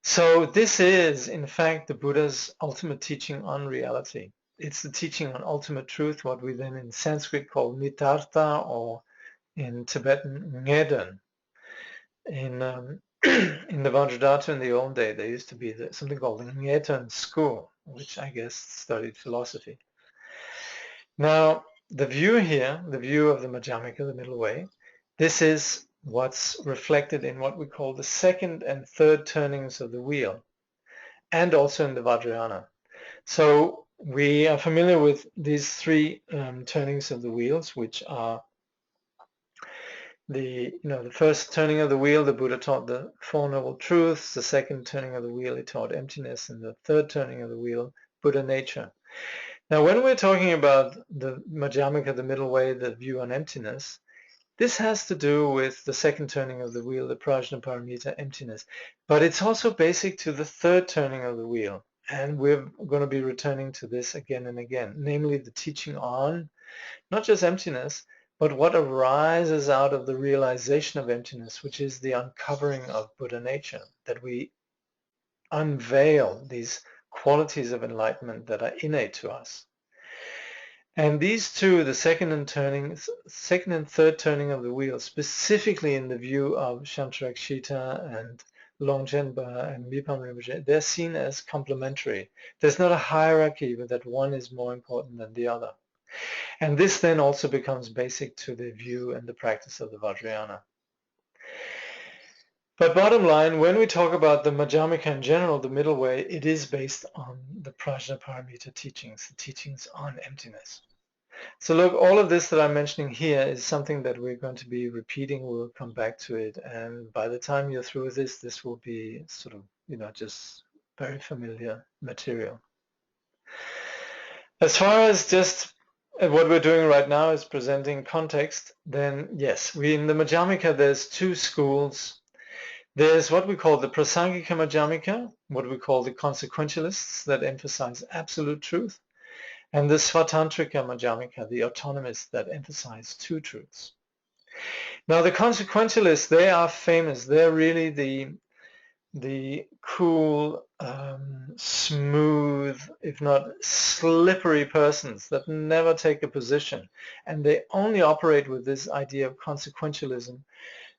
So this is, in fact, the Buddha's ultimate teaching on reality. It's the teaching on ultimate truth, what we then in Sanskrit call Nitartha, or in Tibetan Ngeden. In the Vajradhatu in the old day, there used to be something called the Ngeten school, which I guess studied philosophy. Now, the view here, the view of the Madhyamaka, the middle way, this is what's reflected in what we call the second and third turnings of the wheel, and also in the Vajrayana. So we are familiar with these three turnings of the wheels, which are the first turning of the wheel, the Buddha taught the Four Noble Truths. The second turning of the wheel, he taught emptiness. And the third turning of the wheel, Buddha nature. Now, when we're talking about the Madhyamaka, the middle way, the view on emptiness, this has to do with the second turning of the wheel, the Prajna Paramita, emptiness. But it's also basic to the third turning of the wheel. And we're going to be returning to this again and again, namely the teaching on not just emptiness, but what arises out of the realization of emptiness, which is the uncovering of Buddha nature, that we unveil these qualities of enlightenment that are innate to us. And these two, the second and third turning of the wheel, specifically in the view of Shantarakshita and Longzhenpa and Mipam Rinpoche, they're seen as complementary. There's not a hierarchy, but that one is more important than the other. And this then also becomes basic to the view and the practice of the Vajrayana. But bottom line, when we talk about the Madhyamaka in general, the middle way, it is based on the Prajnaparamita teachings, the teachings on emptiness. So look, all of this that I'm mentioning here is something that we're going to be repeating. We'll come back to it. And by the time you're through this, this will be sort of, just very familiar material. As far as just what we're doing right now is presenting context, then yes, in the Madhyamaka, there's two schools. There's what we call the Prasangika Madhyamaka, what we call the consequentialists that emphasize absolute truth, and the Svatantrika Madhyamaka, the autonomists that emphasize two truths. Now the consequentialists, they are famous. They're really the cool, smooth, if not slippery persons that never take a position, and they only operate with this idea of consequentialism,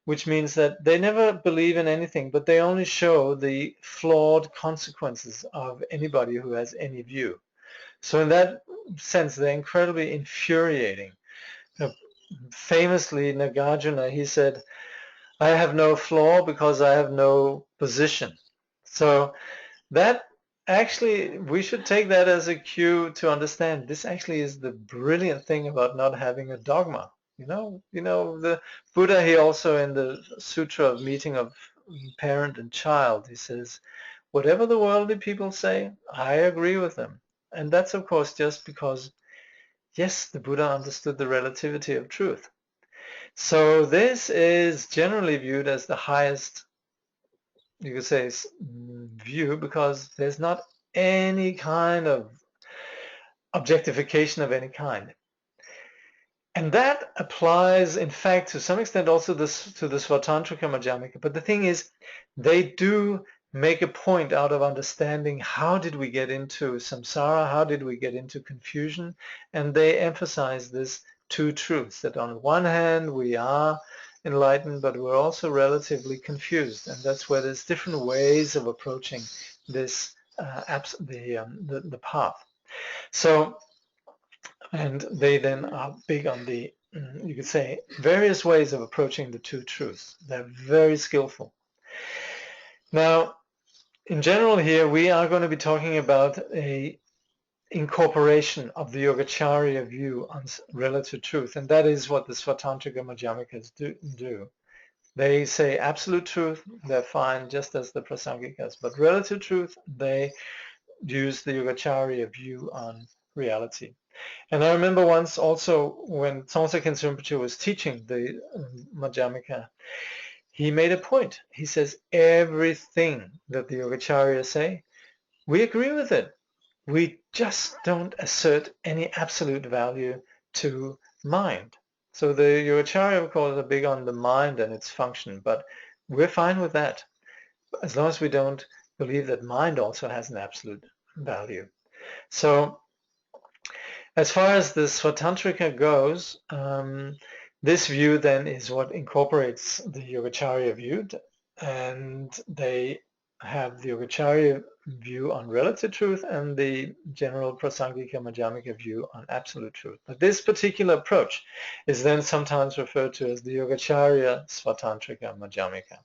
which means that they never believe in anything, but they only show the flawed consequences of anybody who has any view. So in that sense, they're incredibly infuriating. Famously, Nagarjuna, he said, I have no flaw because I have no position. So that actually, we should take that as a cue to understand this actually is the brilliant thing about not having a dogma. The Buddha, he also in the Sutra of Meeting of Parent and Child, he says, whatever the worldly people say, I agree with them. And that's, of course, just because, yes, the Buddha understood the relativity of truth. So this is generally viewed as the highest, you could say, view, because there's not any kind of objectification of any kind. And that applies, in fact, to some extent also to the Svatantrika Madhyamaka. But the thing is, they do make a point out of understanding how did we get into samsara, how did we get into confusion, and they emphasize this two truths, that on one hand we are enlightened, but we're also relatively confused, and that's where there's different ways of approaching this the path. So, and they then are big on the, you could say, various ways of approaching the two truths. They're very skillful. Now, in general here, we are going to be talking about a incorporation of the Yogacarya view on relative truth, and that is what the Svatantrika Madhyamikas do. They say absolute truth, they're fine, just as the Prasangikas, but relative truth, they use the Yogacarya view on reality. And I remember once also when Tsongsa Khyentse Rinpoche was teaching the Madhyamaka, he made a point. He says, everything that the Yogacarya say, we agree with it. We just don't assert any absolute value to mind. So the Yogacarya, of course, are big on the mind and its function, but we're fine with that, as long as we don't believe that mind also has an absolute value. So as far as the Svatantrika goes, this view then is what incorporates the Yogacarya view, and they have the Yogacarya view on relative truth and the general Prasangika Madhyamaka view on absolute truth. But this particular approach is then sometimes referred to as the Yogacarya Svatantrika Madhyamaka.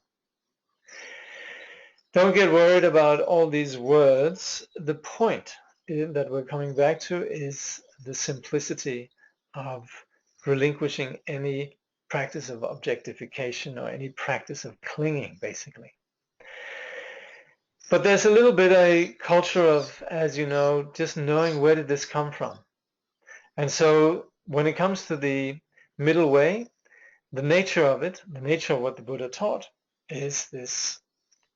Don't get worried about all these words. The point that we're coming back to is the simplicity of relinquishing any practice of objectification or any practice of clinging, basically. But there's a little bit a culture of, as you know, just knowing where did this come from. And so when it comes to the middle way, the nature of it, the nature of what the Buddha taught, is this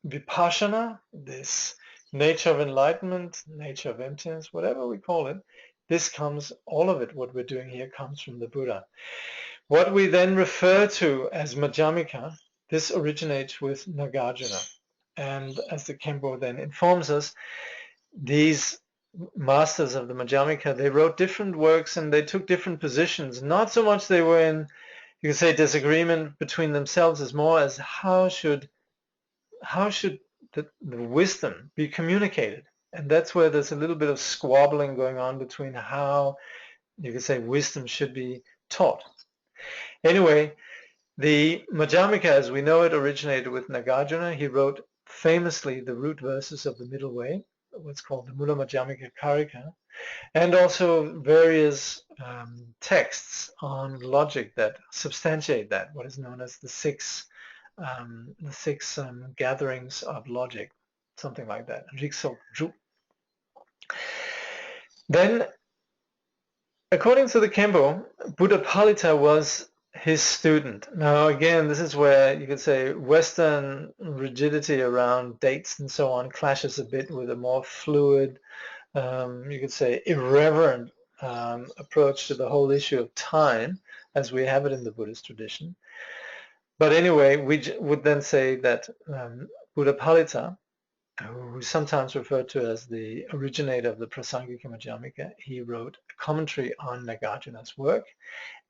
vipassana, this nature of enlightenment, nature of emptiness, whatever we call it. This comes, all of it, what we're doing here, comes from the Buddha. What we then refer to as Madhyamaka, this originates with Nagarjuna. And as the Khenpo then informs us, these masters of the Madhyamaka, they wrote different works and they took different positions. Not so much they were in, you could say, disagreement between themselves, as more as how should the wisdom be communicated. And that's where there's a little bit of squabbling going on between how, you could say, wisdom should be taught. Anyway, The Madhyamaka, as we know it, originated with Nagarjuna. He wrote famously the root verses of the Middle Way, what's called the Mula Madhyamaka Karika, and also various texts on logic that substantiate that, what is known as the six gatherings of logic, something like that. Then, according to the Kempo, Buddhapalita was his student. Now, again, this is where you could say Western rigidity around dates and so on clashes a bit with a more fluid, you could say irreverent approach to the whole issue of time as we have it in the Buddhist tradition. But anyway, we would then say that Buddhapalita, who is sometimes referred to as the originator of the Prasangika Madhyamaka, he wrote a commentary on Nagarjuna's work,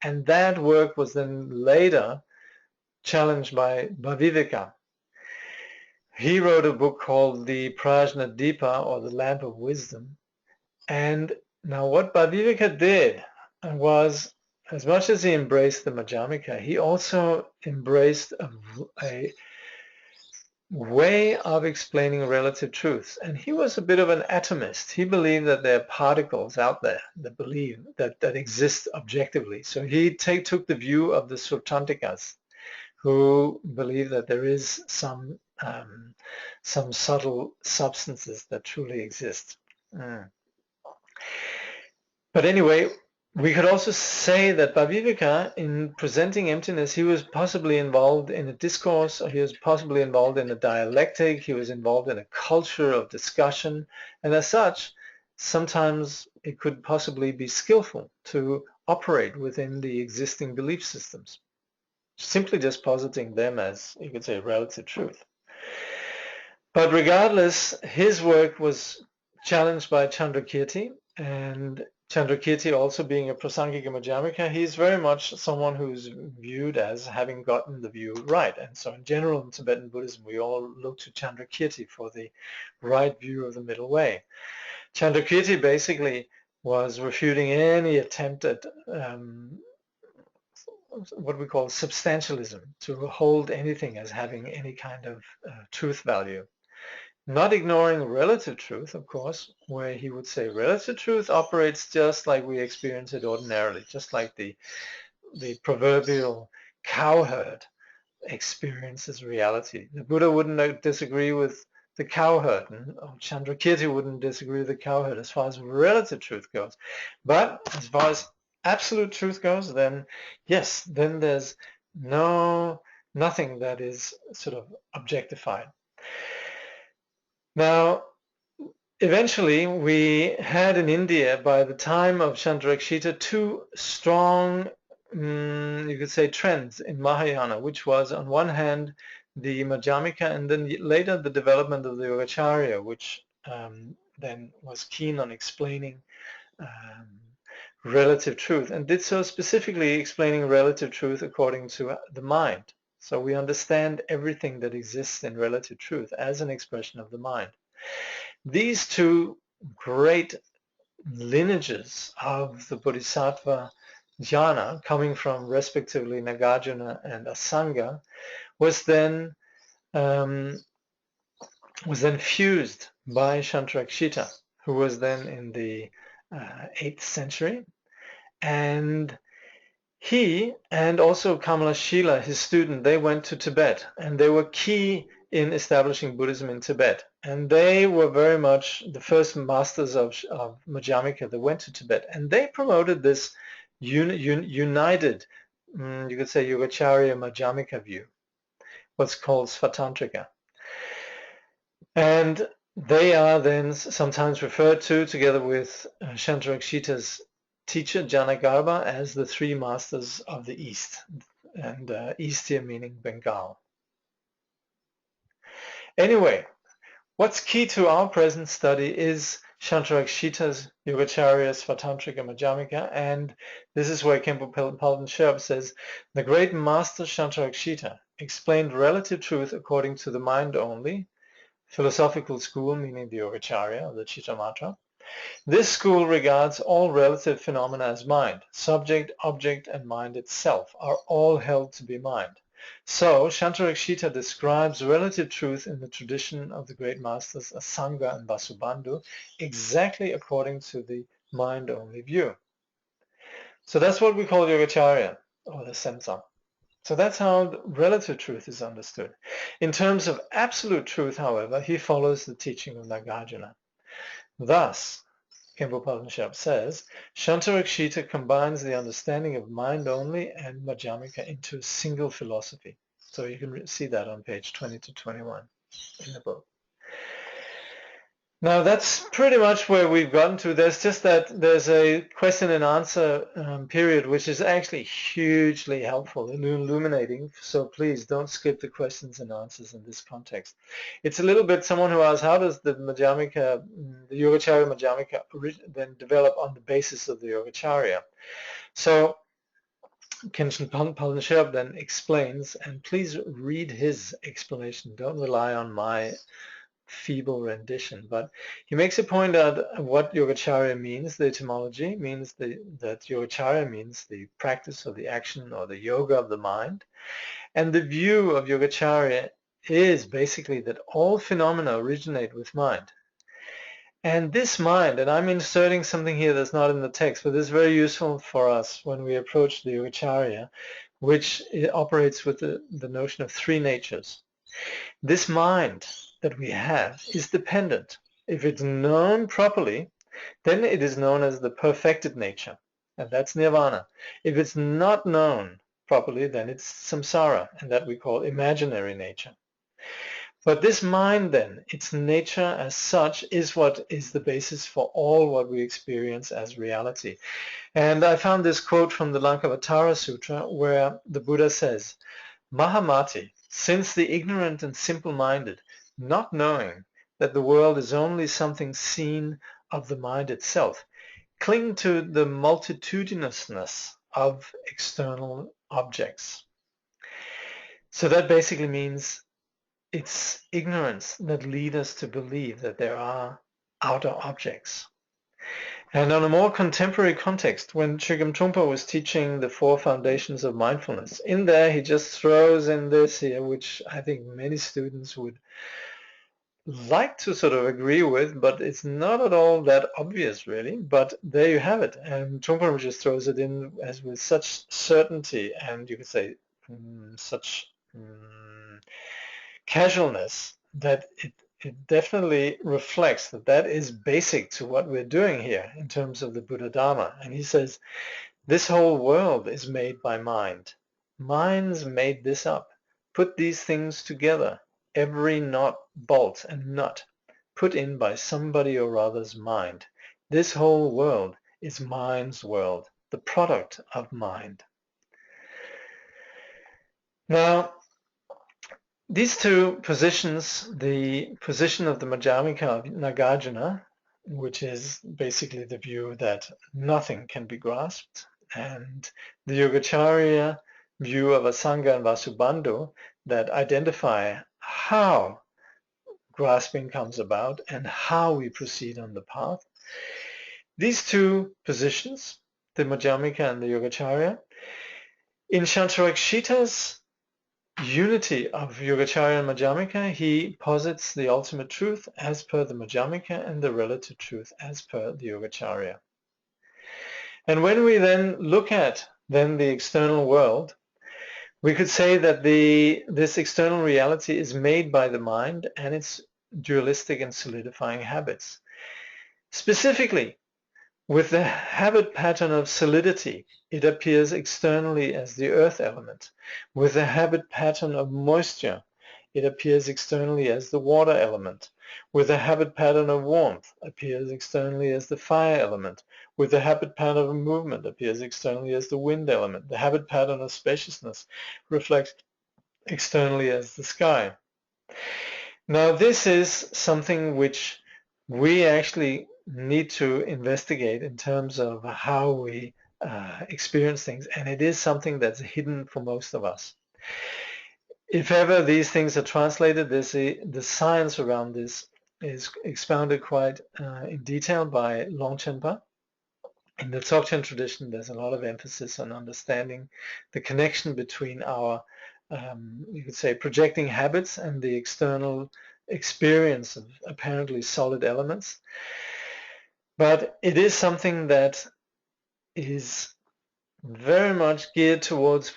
and that work was then later challenged by Bhaviveka. He wrote a book called the Prajna Deepa, or the Lamp of Wisdom. And now what Bhaviveka did was, as much as he embraced the Madhyamaka, he also embraced a way of explaining relative truths. And he was a bit of an atomist. He believed that there are particles out there that believe that exist objectively. So he took the view of the Sutantikas, who believe that there is some subtle substances that truly exist. But anyway, we could also say that Bhaviveka, in presenting emptiness, he was possibly involved in a discourse, or he was possibly involved in a dialectic, he was involved in a culture of discussion, and as such, sometimes it could possibly be skillful to operate within the existing belief systems, simply just positing them as, you could say, relative truth. But regardless, his work was challenged by Chandrakirti, and Chandrakirti, also being a Prasangika Madhyamaka, he's very much someone who's viewed as having gotten the view right. And so in general in Tibetan Buddhism, we all look to Chandrakirti for the right view of the middle way. Chandrakirti basically was refuting any attempt at what we call substantialism, to hold anything as having any kind of truth value. Not ignoring relative truth, of course, where he would say relative truth operates just like we experience it ordinarily, just like the proverbial cowherd experiences reality. The Buddha wouldn't disagree with the cowherd, and Chandrakirti wouldn't disagree with the cowherd as far as relative truth goes. But as far as absolute truth goes, then yes, then there's nothing that is sort of objectified. Now, eventually, we had in India, by the time of Chandrakshita, two strong, you could say, trends in Mahayana, which was, on one hand, the Madhyamaka, and then later the development of the Yogacarya, which then was keen on explaining relative truth, and did so specifically explaining relative truth according to the mind. So we understand everything that exists in relative truth as an expression of the mind. These two great lineages of the Bodhisattva jhana, coming from respectively Nagarjuna and Asanga, was then fused by Shantrakshita, who was then in the 8th century, and he and also Kamalashila, his student, they went to Tibet, and they were key in establishing Buddhism in Tibet. And they were very much the first masters of Madhyamaka that went to Tibet. And they promoted this united, you could say, Yogacarya Madhyamaka view, what's called Svatantrika. And they are then sometimes referred to, together with Shantrakshita's teacher Janagarbha, as the three masters of the East, and East here meaning Bengal. Anyway, what's key to our present study is Shantrakshita's Yogacarya Svatantrika Madhyamaka, and this is where Khenchen Palden Sherab says, the great master Shantrakshita explained relative truth according to the mind only, philosophical school meaning the Yogacarya, or the Chittamatra, This school regards all relative phenomena as mind. Subject, object, and mind itself are all held to be mind. So, Shantarakshita describes relative truth in the tradition of the great masters Asanga and Vasubandhu exactly according to the mind-only view. So that's what we call Yogacharya, or the Semsam. So that's how relative truth is understood. In terms of absolute truth, however, he follows the teaching of Nagarjuna. Thus, Khenchen Palden Sherab says, Shantarakshita combines the understanding of mind only and Madhyamaka into a single philosophy. So you can see that on page 20 to 21 in the book. Now that's pretty much where we've gotten to. There's just that there's a question and answer period, which is actually hugely helpful and illuminating. So please don't skip the questions and answers in this context. It's a little bit someone who asks, how does the Madhyamaka, the Yogacharya Madhyamaka then develop on the basis of the Yogacharya? So Khenchen Palden Sherab then explains, and please read his explanation. Don't rely on my feeble rendition, but he makes a point out what Yogacharya means. The etymology means that Yogacharya means the practice or the action or the yoga of the mind. And the view of Yogacharya is basically that all phenomena originate with mind. And this mind, and I'm inserting something here that's not in the text, but this is very useful for us when we approach the Yogacharya, which operates with the notion of three natures. This mind that we have is dependent. If it's known properly, then it is known as the perfected nature, and that's nirvana. If it's not known properly, then it's samsara, and that we call imaginary nature. But this mind then, its nature as such, is what is the basis for all what we experience as reality. And I found this quote from the Lankavatara Sutra where the Buddha says, Mahamati, since the ignorant and simple-minded, not knowing that the world is only something seen of the mind itself, cling to the multitudinousness of external objects. So that basically means it's ignorance that leads us to believe that there are outer objects. And on a more contemporary context, when Chögyam Trungpa was teaching the 4 foundations of mindfulness, in there he just throws in this here, which I think many students would like to sort of agree with, but it's not at all that obvious really. But there you have it. And Trungpa just throws it in as with such certainty, and you could say such casualness, that it definitely reflects that is basic to what we're doing here in terms of the Buddha Dharma. And he says, this whole world is made by mind. Minds made this up. Put these things together. Every knot, bolt, and nut put in by somebody or other's mind. This whole world is mind's world, the product of mind. Now, these two positions, the position of the Madhyamaka of Nagarjuna, which is basically the view that nothing can be grasped, and the Yogacharya view of Asanga and Vasubandhu that identify how grasping comes about and how we proceed on the path. These two positions, the Madhyamaka and the Yogacharya, in Shantarakshita's unity of Yogacharya and Madhyamaka, he posits the ultimate truth as per the Madhyamaka and the relative truth as per the Yogacharya. And when we then look at the external world, we could say that this external reality is made by the mind and its dualistic and solidifying habits. Specifically, with the habit pattern of solidity, it appears externally as the earth element. With the habit pattern of moisture, it appears externally as the water element. With the habit pattern of warmth, appears externally as the fire element. With the habit pattern of movement, appears externally as the wind element. The habit pattern of spaciousness reflects externally as the sky. Now, this is something which we actually need to investigate in terms of how we experience things, and it is something that's hidden for most of us. If ever these things are translated, the science around this is expounded quite in detail by Longchenpa. In the Dzogchen tradition, there's a lot of emphasis on understanding the connection between our, you could say, projecting habits and the external experience of apparently solid elements. But it is something that is very much geared towards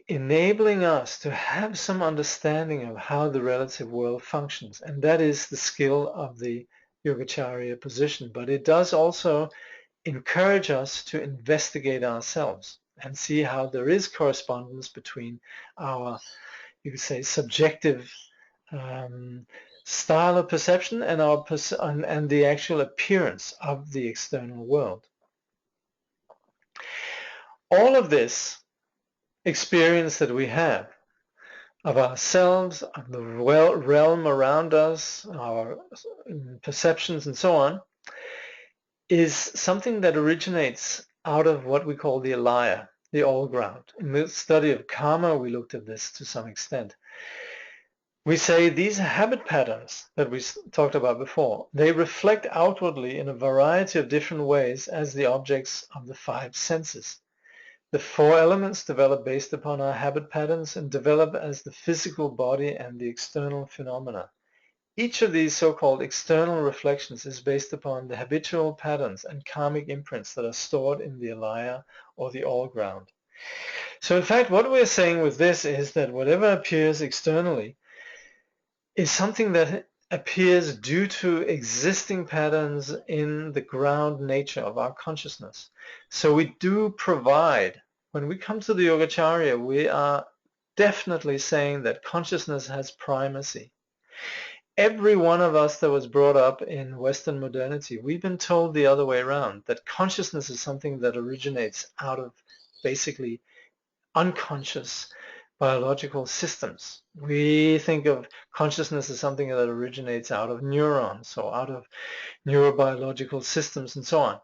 enabling us to have some understanding of how the relative world functions. And that is the skill of the Yogacarya position. But it does also encourage us to investigate ourselves and see how there is correspondence between our, you could say, subjective style of perception and our and the actual appearance of the external world. All of this experience that we have of ourselves, of the realm around us, our perceptions and so on, is something that originates out of what we call the alaya, the all ground. In the study of karma, we looked at this to some extent. We say these habit patterns that we talked about before, they reflect outwardly in a variety of different ways as the objects of the five senses. The four elements develop based upon our habit patterns and develop as the physical body and the external phenomena. Each of these so-called external reflections is based upon the habitual patterns and karmic imprints that are stored in the alaya or the all ground. So in fact, what we're saying with this is that whatever appears externally is something that appears due to existing patterns in the ground nature of our consciousness. So we do provide, when we come to the Yogacarya, we are definitely saying that consciousness has primacy. Every one of us that was brought up in Western modernity, we've been told the other way around, that consciousness is something that originates out of basically unconscious biological systems. We think of consciousness as something that originates out of neurons or out of neurobiological systems and so on.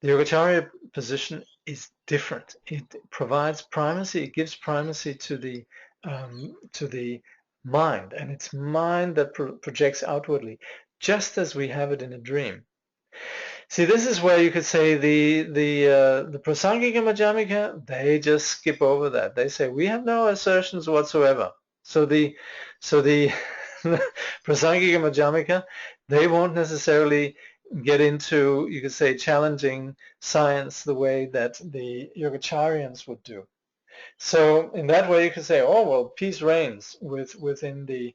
The Yogacarya position is different. It provides primacy, it gives primacy to the mind, and it's mind that projects outwardly, just as we have it in a dream. See, this is where you could say the Prasangika Madhyamaka, they just skip over that. They say we have no assertions whatsoever. So the Prasangika Madhyamaka, they won't necessarily get into, you could say, challenging science the way that the Yogacaryans would do. So in that way, you could say, oh well, peace reigns within the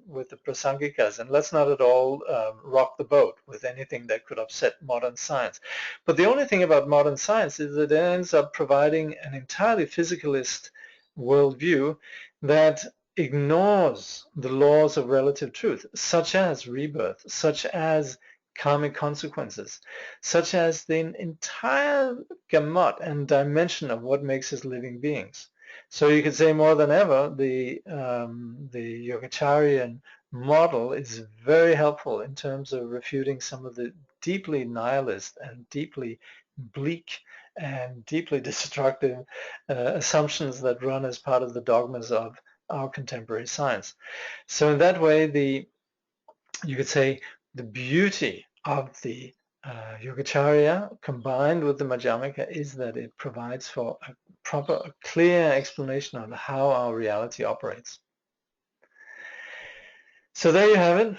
with the Prasangikas, and let's not at all rock the boat with anything that could upset modern science. But the only thing about modern science is that it ends up providing an entirely physicalist worldview that ignores the laws of relative truth, such as rebirth, such as karmic consequences, such as the entire gamut and dimension of what makes us living beings. So you could say more than ever, the Yogacaryan model is very helpful in terms of refuting some of the deeply nihilist and deeply bleak and deeply destructive assumptions that run as part of the dogmas of our contemporary science. So in that way, you could say the beauty of the Yogacarya combined with the Madhyamaka is that it provides for a proper, clear explanation of how our reality operates. So there you have it,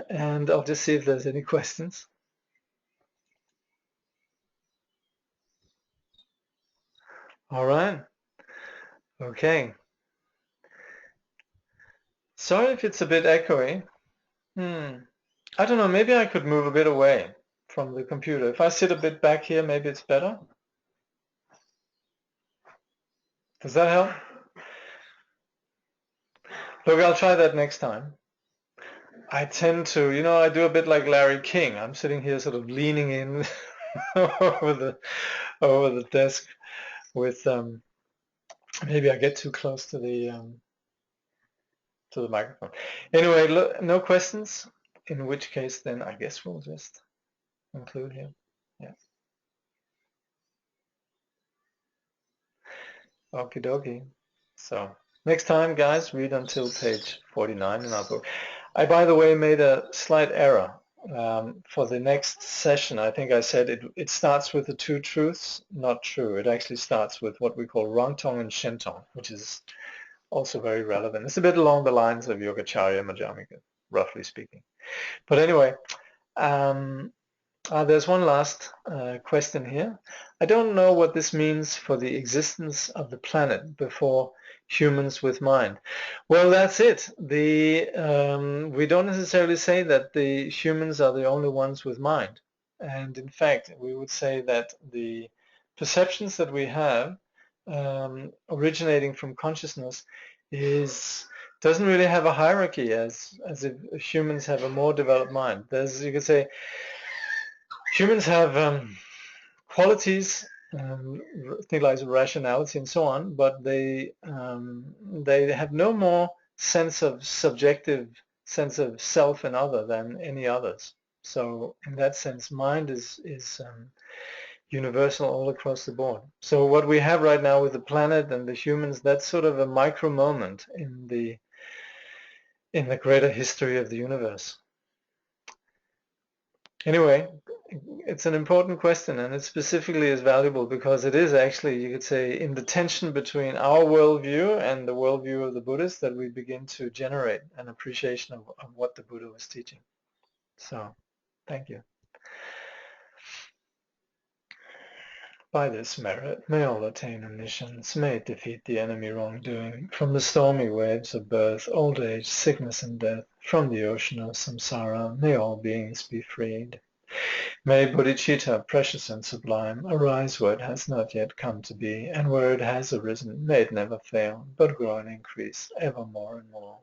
and I'll just see if there's any questions. All right. Okay. Sorry if it's a bit echoey. I don't know, maybe I could move a bit away from the computer. If I sit a bit back here, maybe it's better. Does that help? Look, I'll try that next time. I tend to, I do a bit like Larry King. I'm sitting here sort of leaning in over the desk with maybe I get too close to the microphone. Anyway, look, no questions, in which case then I guess we'll just conclude here. Yeah. Okie dokie. So next time, guys, read until page 49 in our book. I, by the way, made a slight error. For the next session, I think I said it starts with the two truths. Not true. It actually starts with what we call Rangtong and Shentong, which is also very relevant. It's a bit along the lines of Yogacarya Madhyamaka, roughly speaking. But anyway, there's one last question here. I don't know what this means for the existence of the planet before humans with mind. Well, that's it. We don't necessarily say that the humans are the only ones with mind. And in fact, we would say that the perceptions that we have originating from consciousness doesn't really have a hierarchy as if humans have a more developed mind. You could say, humans have qualities, things like rationality and so on, but they have no more subjective sense of self and other than any others. So in that sense, mind is universal all across the board. So what we have right now with the planet and the humans, that's sort of a micro moment in the greater history of the universe. Anyway, it's an important question, and it specifically is valuable because it is actually, you could say, in the tension between our worldview and the worldview of the Buddhists that we begin to generate an appreciation of what the Buddha was teaching. So, thank you. By this merit, may all attain omniscience, may it defeat the enemy wrongdoing, from the stormy waves of birth, old age, sickness and death, from the ocean of samsara, may all beings be freed. May bodhicitta, precious and sublime, arise where it has not yet come to be, and where it has arisen, may it never fail, but grow and increase ever more and more.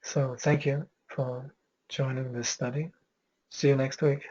So thank you for joining this study. See you next week.